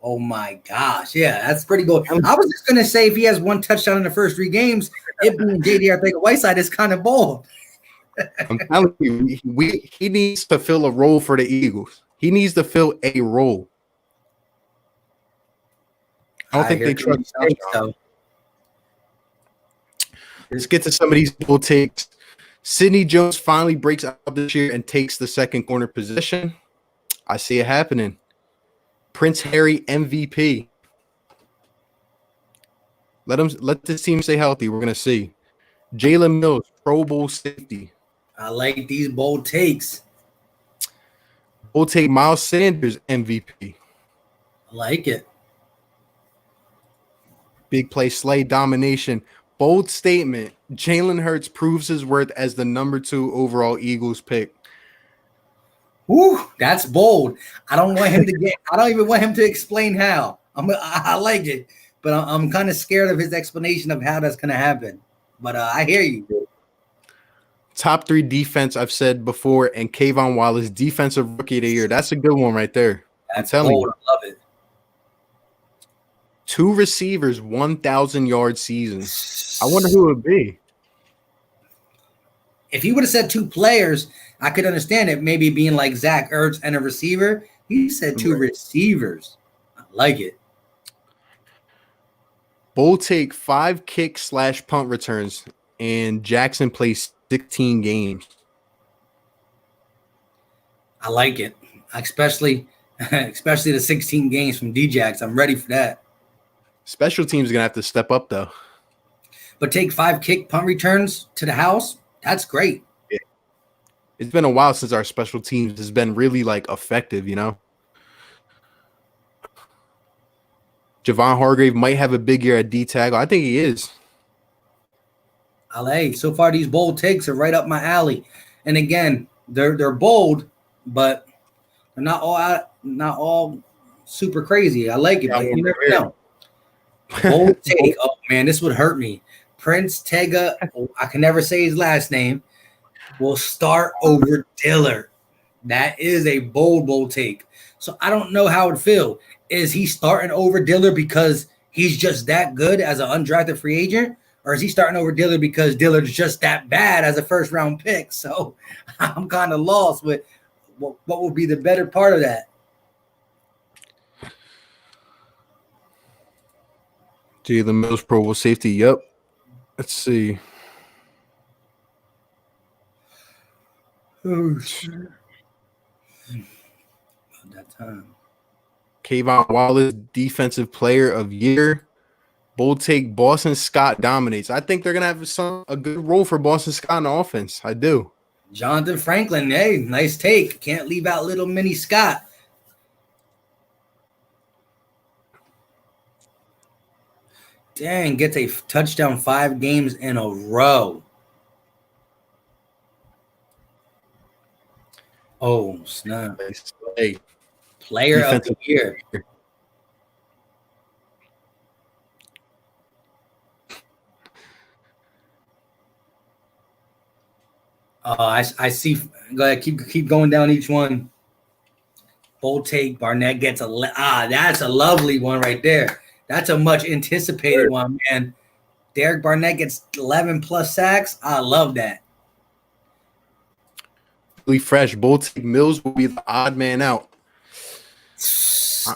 Oh my gosh, yeah, that's pretty good. I was just gonna say if he has 1 touchdown in the first 3 games, it being JJ Arcega-Whiteside is kind of bold. I'm telling you, he needs to fill a role for the Eagles. He needs to fill a role. I don't think they trust him. So. Let's get to some of these bold takes. Sidney Jones finally breaks out this year and takes the second corner position. I see it happening. Prince Harry MVP. Let this team stay healthy. We're gonna see. Jalen Mills, Pro Bowl safety. I like these bold takes. Bold take Miles Sanders MVP. I like it. Big play, slay, domination. Bold statement. Jalen Hurts proves his worth as the number 2 overall Eagles pick. Woo, that's bold. I don't even want him to explain how. I like it, but I'm kind of scared of his explanation of how that's going to happen. But I hear you. Top 3 defense, I've said before, and Kayvon Wallace, defensive rookie of the year. That's a good one right there. That's bold. You. I love it. 2 receivers, 1,000-yard seasons. I wonder who it would be. If he would have said 2 players, I could understand it maybe being like Zach Ertz and a receiver. He said 2 receivers. I like it. Bold take 5 kick/punt returns, and Jackson plays 16 games. I like it, especially the 16 games from Djax. I'm ready for that. Special teams are going to have to step up, though. But take 5 punt returns to the house, that's great. Yeah. It's been a while since our special teams has been really, effective, you know? Javon Hargrave might have a big year at D-tackle. I think he is. LA, so far these bold takes are right up my alley. And again, they're bold, but they're not all super crazy. I like it, but you never know. Bold take. Oh man, this would hurt me. Prince Tega, I can never say his last name, will start over Dillard. That is a bold take. So I don't know how it would feel. Is he starting over Dillard because he's just that good as an undrafted free agent? Or is he starting over Dillard because Dillard's just that bad as a first-round pick? So I'm kind of lost with what would be the better part of that. Jalen Mills, Pro Bowl safety. Yep. Let's see. Oh, shit. About that time. Kayvon Wallace, defensive player of year. Bold take, Boston Scott dominates. I think they're going to have a good role for Boston Scott in the offense. I do. Jonathan Franklin, hey, nice take. Can't leave out little mini Scott. Dang, gets a touchdown 5 games in a row. Oh, snap. Hey, player of the year. I see. Go ahead, keep going down each one. Bold take. Barnett gets that's a lovely one right there. That's a much anticipated one, man. Derek Barnett gets 11 plus sacks. I love that. Really fresh. Bold take, Mills will be the odd man out.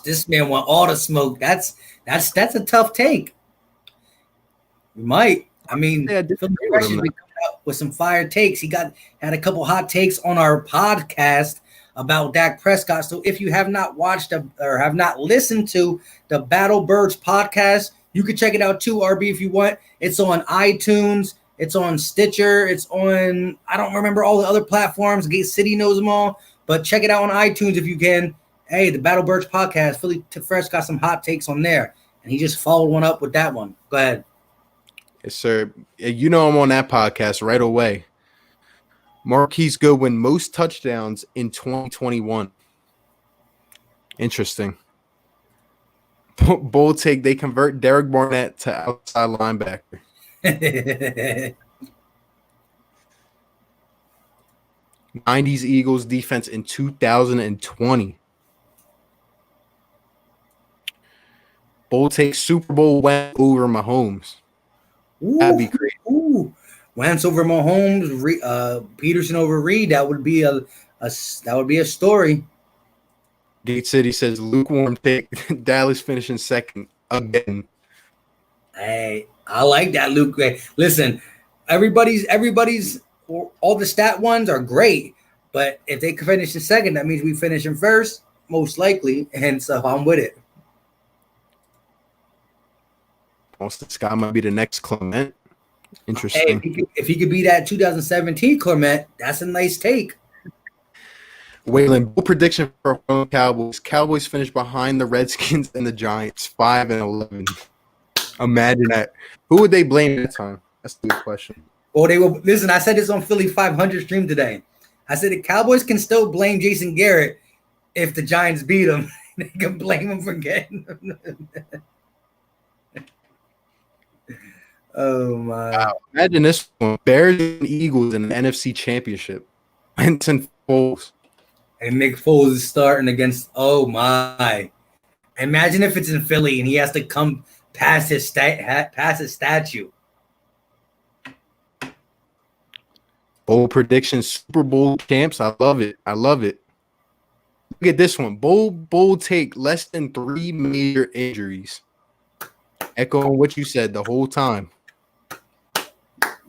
This man want all the smoke. That's a tough take. We might. I mean, Yeah, Philly Fresh has been coming out with some fire takes. He had a couple hot takes on our podcast about Dak Prescott. So if you have not watched or have not listened to the Battle Birds podcast, you can check it out too, RB, if you want. It's on iTunes. It's on Stitcher. It's on, I don't remember all the other platforms. Gate City knows them all. But check it out on iTunes if you can. Hey, the Battle Birds podcast, Philly Fresh got some hot takes on there. And he just followed one up with that one. Go ahead. Yes, sir. You know I'm on that podcast right away. Marquise Goodwin, most touchdowns in 2021. Interesting. Bold take, they convert Derek Barnett to outside linebacker. 90s Eagles defense in 2020. Bold take, Super Bowl went over Mahomes. That'd be great. Ooh. Wentz over Mahomes, Peterson over Reed. That would be a story. Gate City says lukewarm take. Dallas finishing second again. Hey, I like that, Luke. Listen, everybody's all the stat ones are great, but if they can finish in second, that means we finish in first, most likely. And so I'm with it. Austin Scott might be the next Clement. Interesting. Hey, if he could be that 2017 Clement, that's a nice take. Waylon, bold prediction for Cowboys. Cowboys finish behind the Redskins and the Giants, 5-11. Imagine that. Who would they blame that time? That's the good question. Well, they will listen. I said this on Philly 500 stream today. I said the Cowboys can still blame Jason Garrett if the Giants beat him. They can blame him for getting him. Oh my! Wow. Imagine this one: Bears and Eagles in the NFC Championship. Wentz and Foles. And Nick Foles is starting against. Oh my! Imagine if it's in Philly and he has to come past his statue. Bold prediction: Super Bowl champs. I love it. I love it. Look at this one: bold take. Less than 3 major injuries. Echoing what you said the whole time.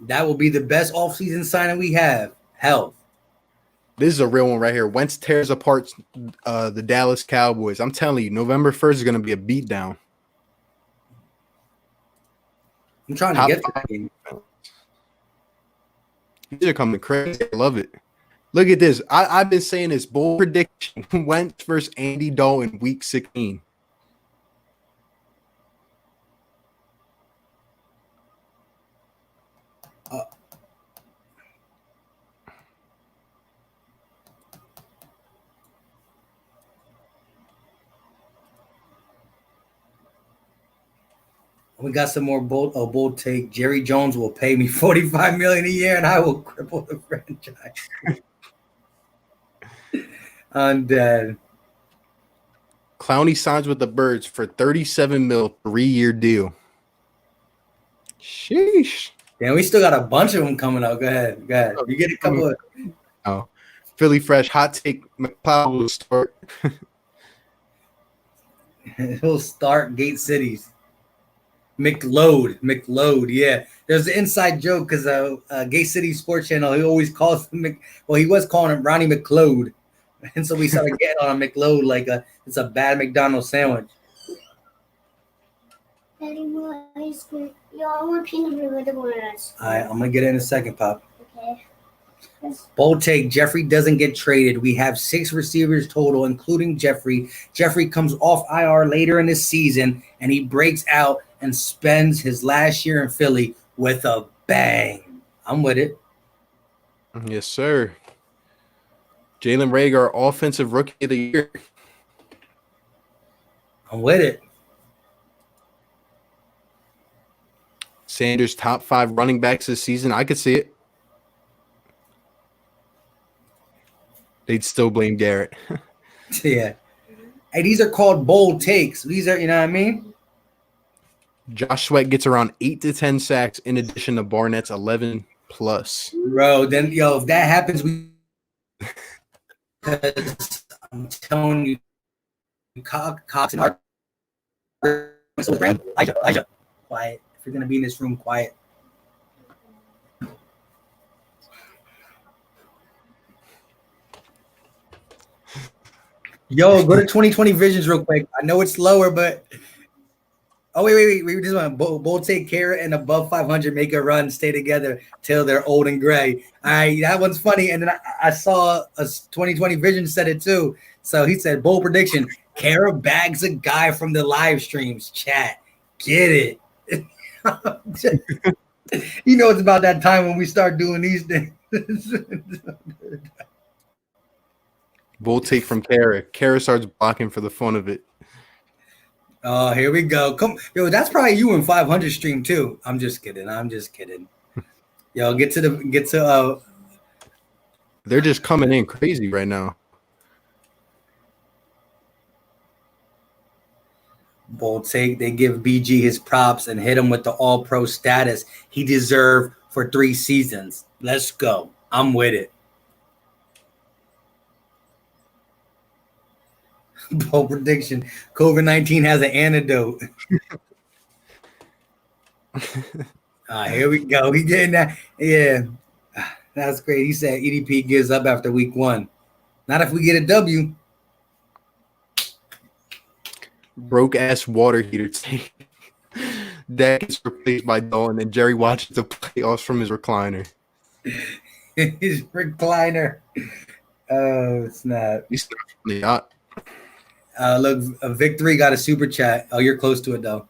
That will be the best offseason signing we have. Health. This is a real one right here. Wentz tears apart the Dallas Cowboys. I'm telling you, November 1st is going to be a beatdown. I'm trying to get that game. These are coming crazy. I love it. Look at this. I've been saying this. Bold prediction. Wentz versus Andy Dalton week 16. We got some more bold take. Jerry Jones will pay me $45 million a year, and I will cripple the franchise. I'm dead. Clowney signs with the Birds for $37 million, 3-year deal. Sheesh. Damn, we still got a bunch of them coming out. Go ahead. You get a couple of. Oh, Philly Fresh hot take. McLeod will start. He'll start Gate Cities. McLeod, yeah. There's an inside joke because Gay City Sports Channel, he always calls him he was calling him Ronnie McLeod. And so we started getting on a McLeod like it's a bad McDonald's sandwich. Daddy, more ice cream. Yo, I want peanut butter with the more ice cream. All right, I'm going to get it in a second, Pop. Okay. Bold take, Jeffrey doesn't get traded. We have 6 receivers total, including Jeffrey. Jeffrey comes off IR later in the season, and he breaks out and spends his last year in Philly with a bang. I'm with it. Yes, sir. Jalen Reagor, offensive rookie of the year. I'm with it. Sanders, top 5 running backs this season. I could see it. They'd still blame Garrett. Yeah. Hey, these are called bold takes. These are, you know what I mean? Josh Sweat gets around 8 to 10 sacks in addition to Barnett's 11 plus. Bro, then, if that happens, because I'm telling you, Cox and Art. Elijah. Quiet. If you're gonna be in this room, quiet. Yo, go to 2020 visions real quick. I know it's lower, but wait. We just want Bull take care and above 500 make a run, stay together till they're old and gray. All right, that one's funny. And then I saw a 2020 vision said it too. So he said, bold prediction: Kara bags a guy from the live streams. Chat, get it. You know, it's about that time when we start doing these things. Bull take from Kara. Kara starts blocking for the fun of it. Oh, here we go. Come, yo, that's probably you in 500 stream too. I'm just kidding. Yo, get to. They're just coming in crazy right now. Bull take. They give BG his props and hit him with the All-Pro status he deserved for 3 seasons. Let's go. I'm with it. Bold prediction: COVID-19 has an antidote. Here we go. He getting that. Yeah, that's great. He said EDP gives up after week 1. Not if we get a W. Broke ass water heater take. Dak gets replaced by Dalton, and Jerry watches the playoffs from his recliner. His recliner. Oh, it's not. He's from the yacht. Look, a victory got a super chat. Oh, you're close to it though.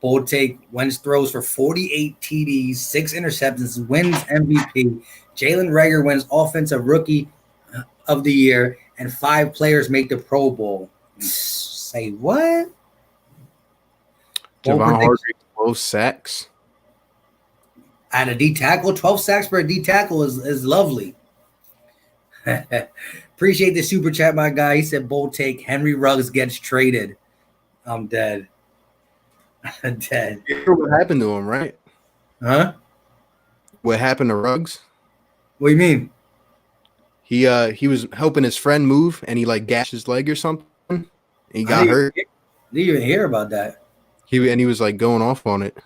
Bold take: Wentz throws for 48 TDs, 6 interceptions, wins MVP. Jalen Reagor wins Offensive Rookie of the Year, and 5 players make the Pro Bowl. Say what? Javon Hargrave 12 sacks. At a D tackle, 12 sacks for a D tackle is lovely. Appreciate the super chat, my guy. He said, bold take: Henry Ruggs gets traded. I'm dead. I'm dead. You hear what happened to him, right? Huh? What happened to Ruggs? What do you mean? He was helping his friend move, and he like gashed his leg or something. And he got hurt. Did you even hear about that? He was like going off on it.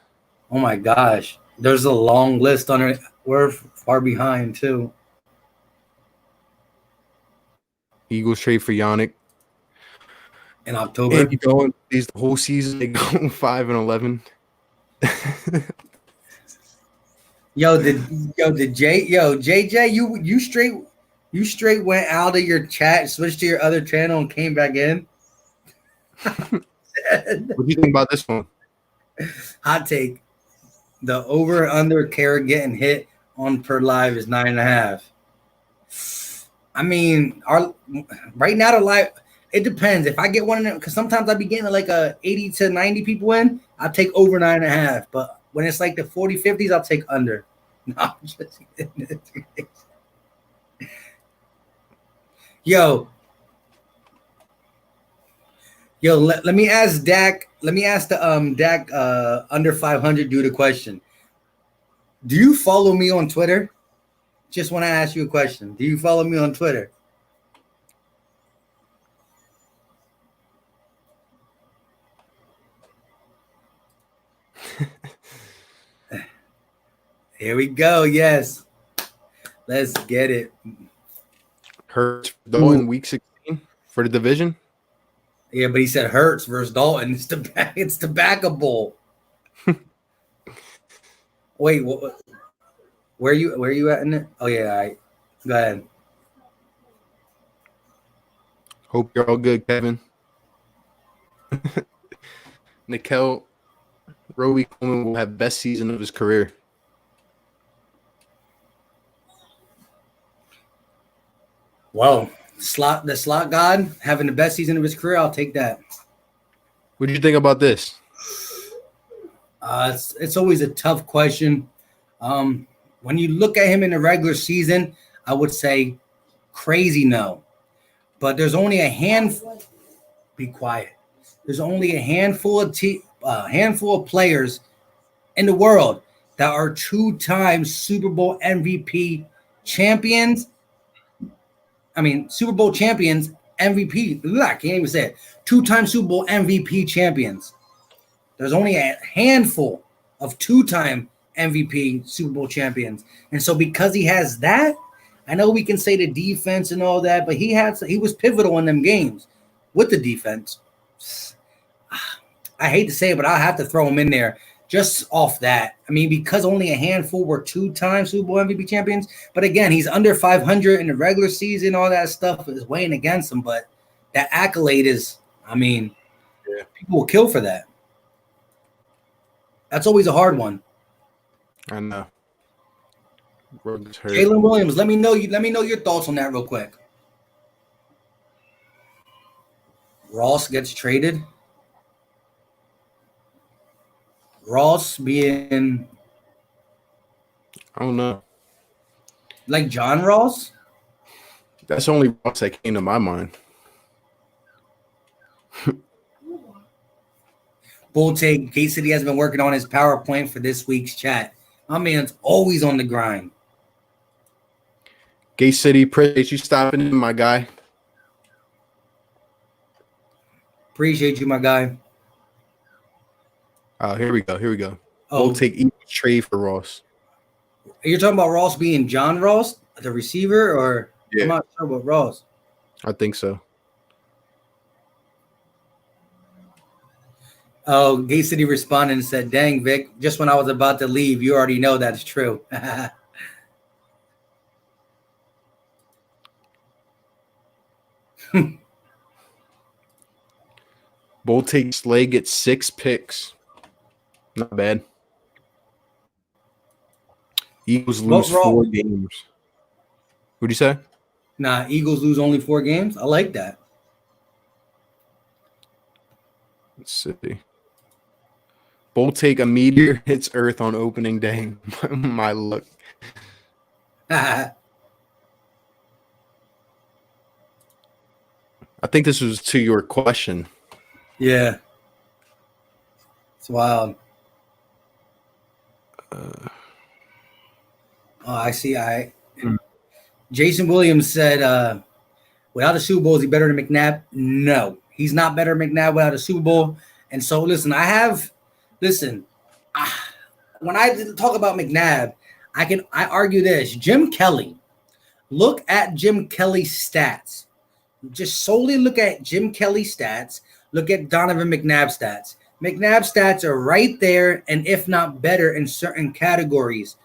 Oh my gosh. There's a long list on it. We're far behind too. Eagles trade for Yannick In October. and going these the whole season. They go 5-11. JJ, you straight went out of your chat, switched to your other channel, and came back in. What do you think about this one? Hot take: the over under Kara getting hit on per live is 9.5. I mean, right now the live, it depends. If I get one of them, because sometimes I be getting like a 80 to 90 people in, I'll take over 9.5. But when it's like the 40, 50s, I'll take under. No, I'm just kidding. Yo, let me ask Dak. Let me ask the Dak under 500 dude a question. Do you follow me on Twitter? Just want to ask you a question. Do you follow me on Twitter? Here we go. Yes. Let's get it. Hurts though in week 16 for the division. Yeah, but he said Hurts versus Dalton. It's the backable. Wait, what? Where you at in it? Oh yeah, all right. Go ahead. Hope you're all good, Kevin. Nikel Roby Coleman will have best season of his career. Well, the slot god having the best season of his career, I'll take that. What do you think about this? It's always a tough question. When you look at him in the regular season, I would say crazy no. But there's only a handful. Be quiet. There's only a handful of players in the world that are 2-time Super Bowl MVP champions. I mean, Super Bowl champions MVP. I can't even say it. 2-time Super Bowl MVP champions. There's only a handful of 2-time MVP Super Bowl champions. And so because he has that, I know we can say the defense and all that, but he was pivotal in them games with the defense. I hate to say it, but I'll have to throw him in there just off that. I mean, because only a handful were 2-time Super Bowl MVP champions. But again, he's under 500 in the regular season. All that stuff is weighing against him. But that accolade is, I mean, people will kill for that. That's always a hard one. I know. Jalen Williams, let me know your thoughts on that real quick. Ross gets traded. Ross being, I don't know, like John Ross. That's the only Ross that came to my mind. Bull take. Gate City has been working on his PowerPoint for this week's chat. My man's always on the grind. Gate City, appreciate you stopping in, my guy. Appreciate you, my guy. Here we go. Oh, We'll take each trade for Ross. You're talking about Ross being John Ross, the receiver, or Yeah. I'm not sure about Ross. I think so. Oh, Gate City responded and said, "Dang, Vic, just when I was about to leave, you already know that's true." Bull take Slay gets 6 picks. Not bad. Eagles lose 4 games. What'd you say? Nah, Eagles lose only 4 games. I like that. Let's see. Bull take a meteor hits Earth on opening day. My luck. I think this was to your question. Yeah. It's wild. Oh, I see. Jason Williams said, without a Super Bowl, is he better than McNabb? No, he's not better than McNabb without a Super Bowl. And so, listen, when I talk about McNabb, I argue this. Jim Kelly, look at Jim Kelly's stats. Just solely look at Jim Kelly's stats. Look at Donovan McNabb's stats. McNabb's stats are right there, and if not better in certain categories.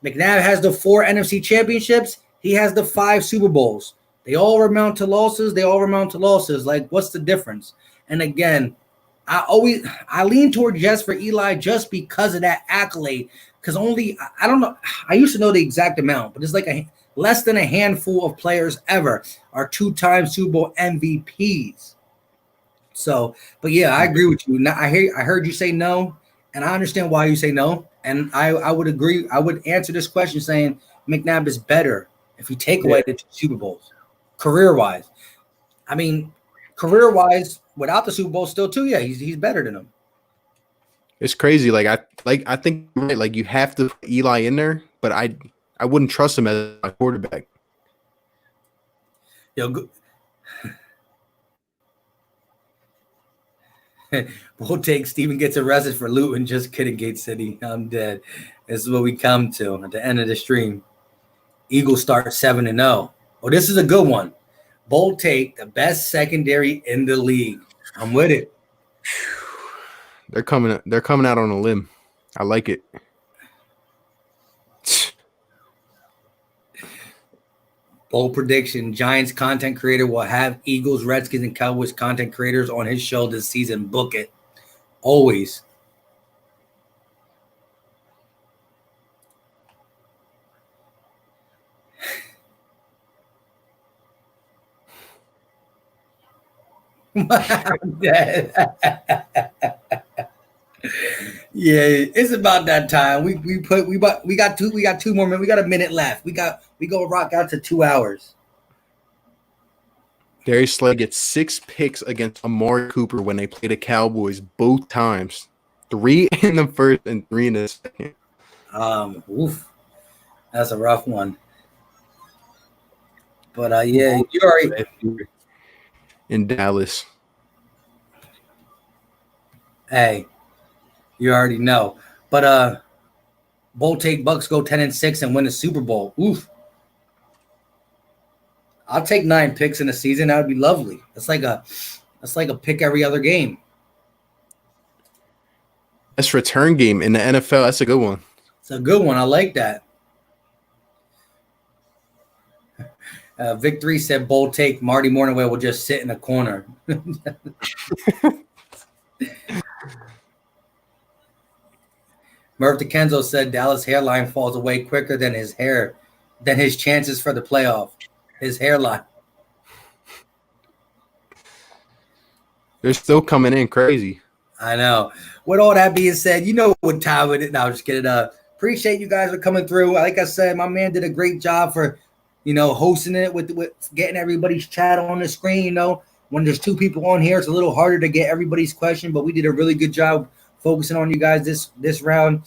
McNabb has the 4 NFC championships. He has the 5 Super Bowls. They all amount to losses. Like, what's the difference? And again, I lean toward yes for Eli just because of that accolade. Because I don't know. I used to know the exact amount, but it's like less than a handful of players ever are 2-time Super Bowl MVPs. So, but yeah, I agree with you. Now, I heard you say no, and I understand why you say no. And I would agree. I would answer this question saying McNabb is better if you take away the 2 Super Bowls, career-wise. I mean, career-wise, without the Super Bowl, still 2. Yeah, he's better than him. It's crazy. I think you're right. Like, you have to put Eli in there, but I wouldn't trust him as a quarterback. Yo, we'll take Steven gets arrested for looting. Just kidding, Gate City. I'm dead. This is what we come to at the end of the stream. Eagles start 7-0. Oh, this is a good one. Bold take, the best secondary in the league. I'm with it. They're coming out on a limb. I like it. Bold prediction. Giants content creator will have Eagles, Redskins, and Cowboys content creators on his show this season. Book it. Always. Yeah, it's about that time. We got 2 more minutes. We got a minute left. We go rock out to 2 hours. Darius Slay gets 6 picks against Amari Cooper when they play the Cowboys both times. 3 in the first and 3 in the second. Oof. That's a rough one. But yeah, you already in Dallas. Hey, you already know. But bold take Bucks go 10-6 and win the Super Bowl. Oof. I'll take 9 picks in a season. That would be lovely. That's like a pick every other game. That's return game in the NFL. That's a good one. It's a good one. I like that. Victory said bold take. Marty Morningway will just sit in the corner. Murph DeKenzo said Dallas' hairline falls away quicker than his chances for the playoff. His hairline. They're still coming in crazy. I know. With all that being said, you know what time it is. No, just kidding. Appreciate you guys for coming through. Like I said, my man did a great job for, hosting it with getting everybody's chat on the screen. When there's 2 people on here, it's a little harder to get everybody's question, but we did a really good job focusing on you guys this round.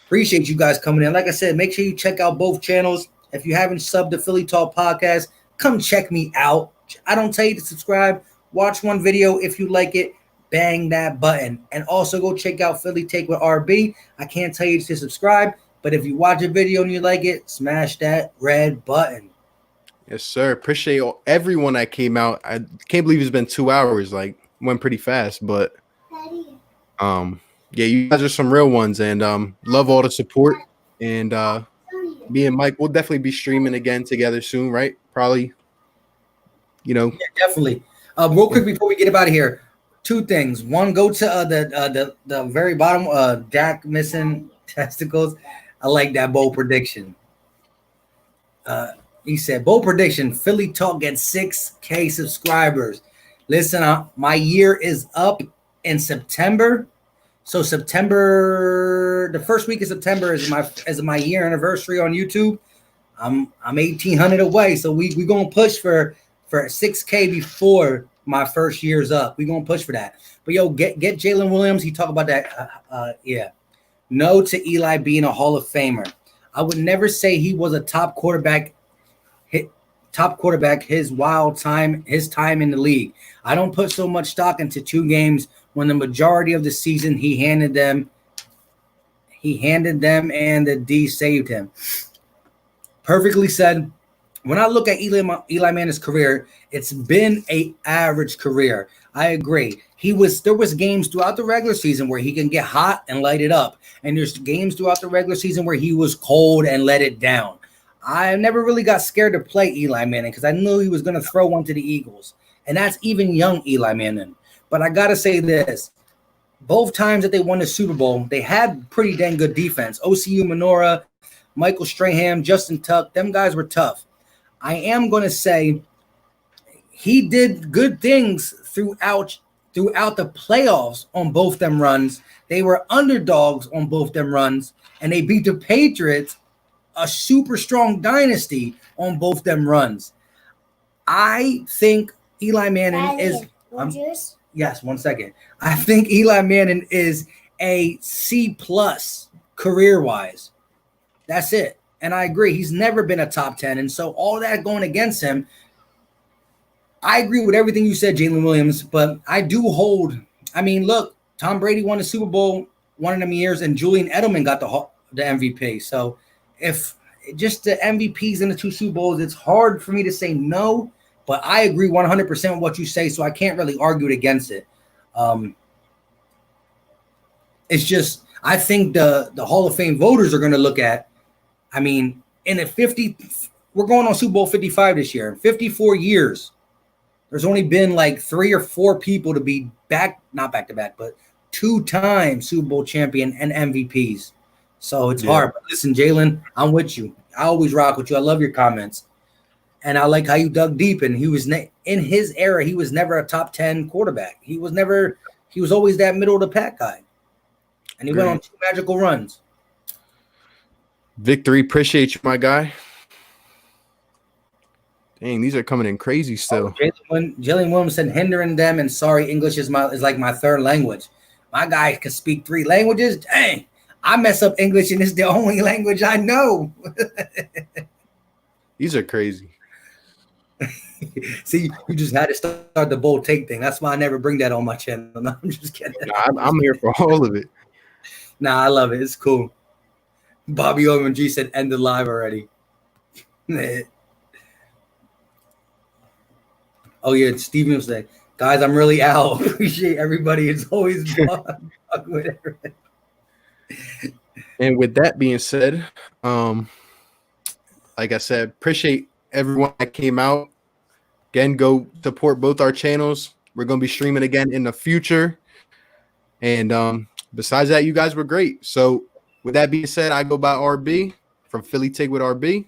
Appreciate you guys coming in. Like I said, make sure you check out both channels. If you haven't subbed to Philly Talk Podcast, come check me out. I don't tell you to subscribe. Watch one video. If you like it, bang that button. And also go check out Philly Take with RB. I can't tell you to subscribe, but if you watch a video and you like it, smash that red button. Yes, sir. Appreciate everyone that came out. I can't believe it's been 2 hours. Like, went pretty fast, but yeah, you guys are some real ones, and love all the support. And me and Mike will definitely be streaming again together soon, right? Probably, Yeah, definitely. Real quick before we get out of here, 2 things. One, go to the very bottom. Dak missing testicles. I like that bold prediction. He said, bold prediction, Philly Talk gets 6K subscribers. Listen, my year is up in September. So September, the first week of September is my year anniversary on YouTube. I'm 1,800 away. So we gonna push for 6K before my first year's up. We gonna push for that. But get Jalen Williams. He talked about that. Yeah. No to Eli being a Hall of Famer. I would never say he was a top quarterback his time in the league. I don't put so much stock into 2 games when the majority of the season he handed them and the D saved him. Perfectly said. When I look at Eli Manning's career, it's been an average career. I agree. There was games throughout the regular season where he can get hot and light it up. And there's games throughout the regular season where he was cold and let it down. I never really got scared to play Eli Manning because I knew he was going to throw one to the Eagles. And that's even young Eli Manning. But I got to say this. Both times that they won the Super Bowl, they had pretty dang good defense. OCU Minora, Michael Strahan, Justin Tuck, them guys were tough. I am going to say he did good things throughout the playoffs on both them runs. They were underdogs on both them runs, and they beat the Patriots, a super strong dynasty, on both them runs. I think Eli Manning is yes, 1 second. I think Eli Manning is a C+ career-wise. That's it. And I agree. He's never been a top 10. And so all that going against him, I agree with everything you said, Jalen Williams, but I do hold. I mean, look, Tom Brady won the Super Bowl one of them years, and Julian Edelman got the MVP. So if just the MVPs in the 2 Super Bowls, it's hard for me to say no, but I agree 100% with what you say, so I can't really argue it against it. It's just, I think the Hall of Fame voters are going to look at, I mean, we're going on Super Bowl 55 this year. In 54 years, there's only been like 3 or 4 people to be not back to back, but 2-time Super Bowl champion and MVPs. So it's hard. But listen, Jalen, I'm with you. I always rock with you. I love your comments. And I like how you dug deep. And he was in his era, he was never a top 10 quarterback. He was always that middle of the pack guy. And he went on 2 magical runs. Victory, appreciate you, my guy. Dang, these are coming in crazy still. Jalen Williams said, hindering them, and sorry, English is like my 3rd language. My guy can speak 3 languages. Dang, I mess up English, and it's the only language I know. These are crazy. See, you just had to start the bold take thing. That's why I never bring that on my channel. No, I'm just kidding. I'm here for all of it. Nah, I love it. It's cool. Bobby OMG said end the live already. Oh yeah, Steven was like, guys, I'm really out. Appreciate everybody. It's always fun. And with that being said, like I said, appreciate everyone that came out. Again, go support both our channels. We're going to be streaming again in the future. And besides that, you guys were great. So with that being said, I go by RB from Philly Tig with RB.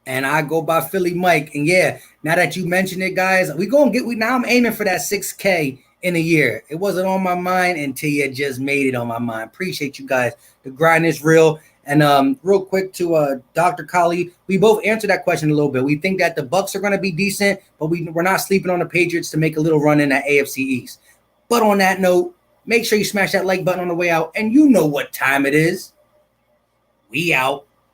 And I go by Philly Mike. And yeah, now that you mentioned it, guys, now I'm aiming for that 6K in a year. It wasn't on my mind until you just made it on my mind. Appreciate you guys. The grind is real. And real quick to Dr. Kali, we both answered that question a little bit. We think that the Bucks are going to be decent, but we're not sleeping on the Patriots to make a little run in that AFC East. But on that note, make sure you smash that like button on the way out. And you know what time it is. We out.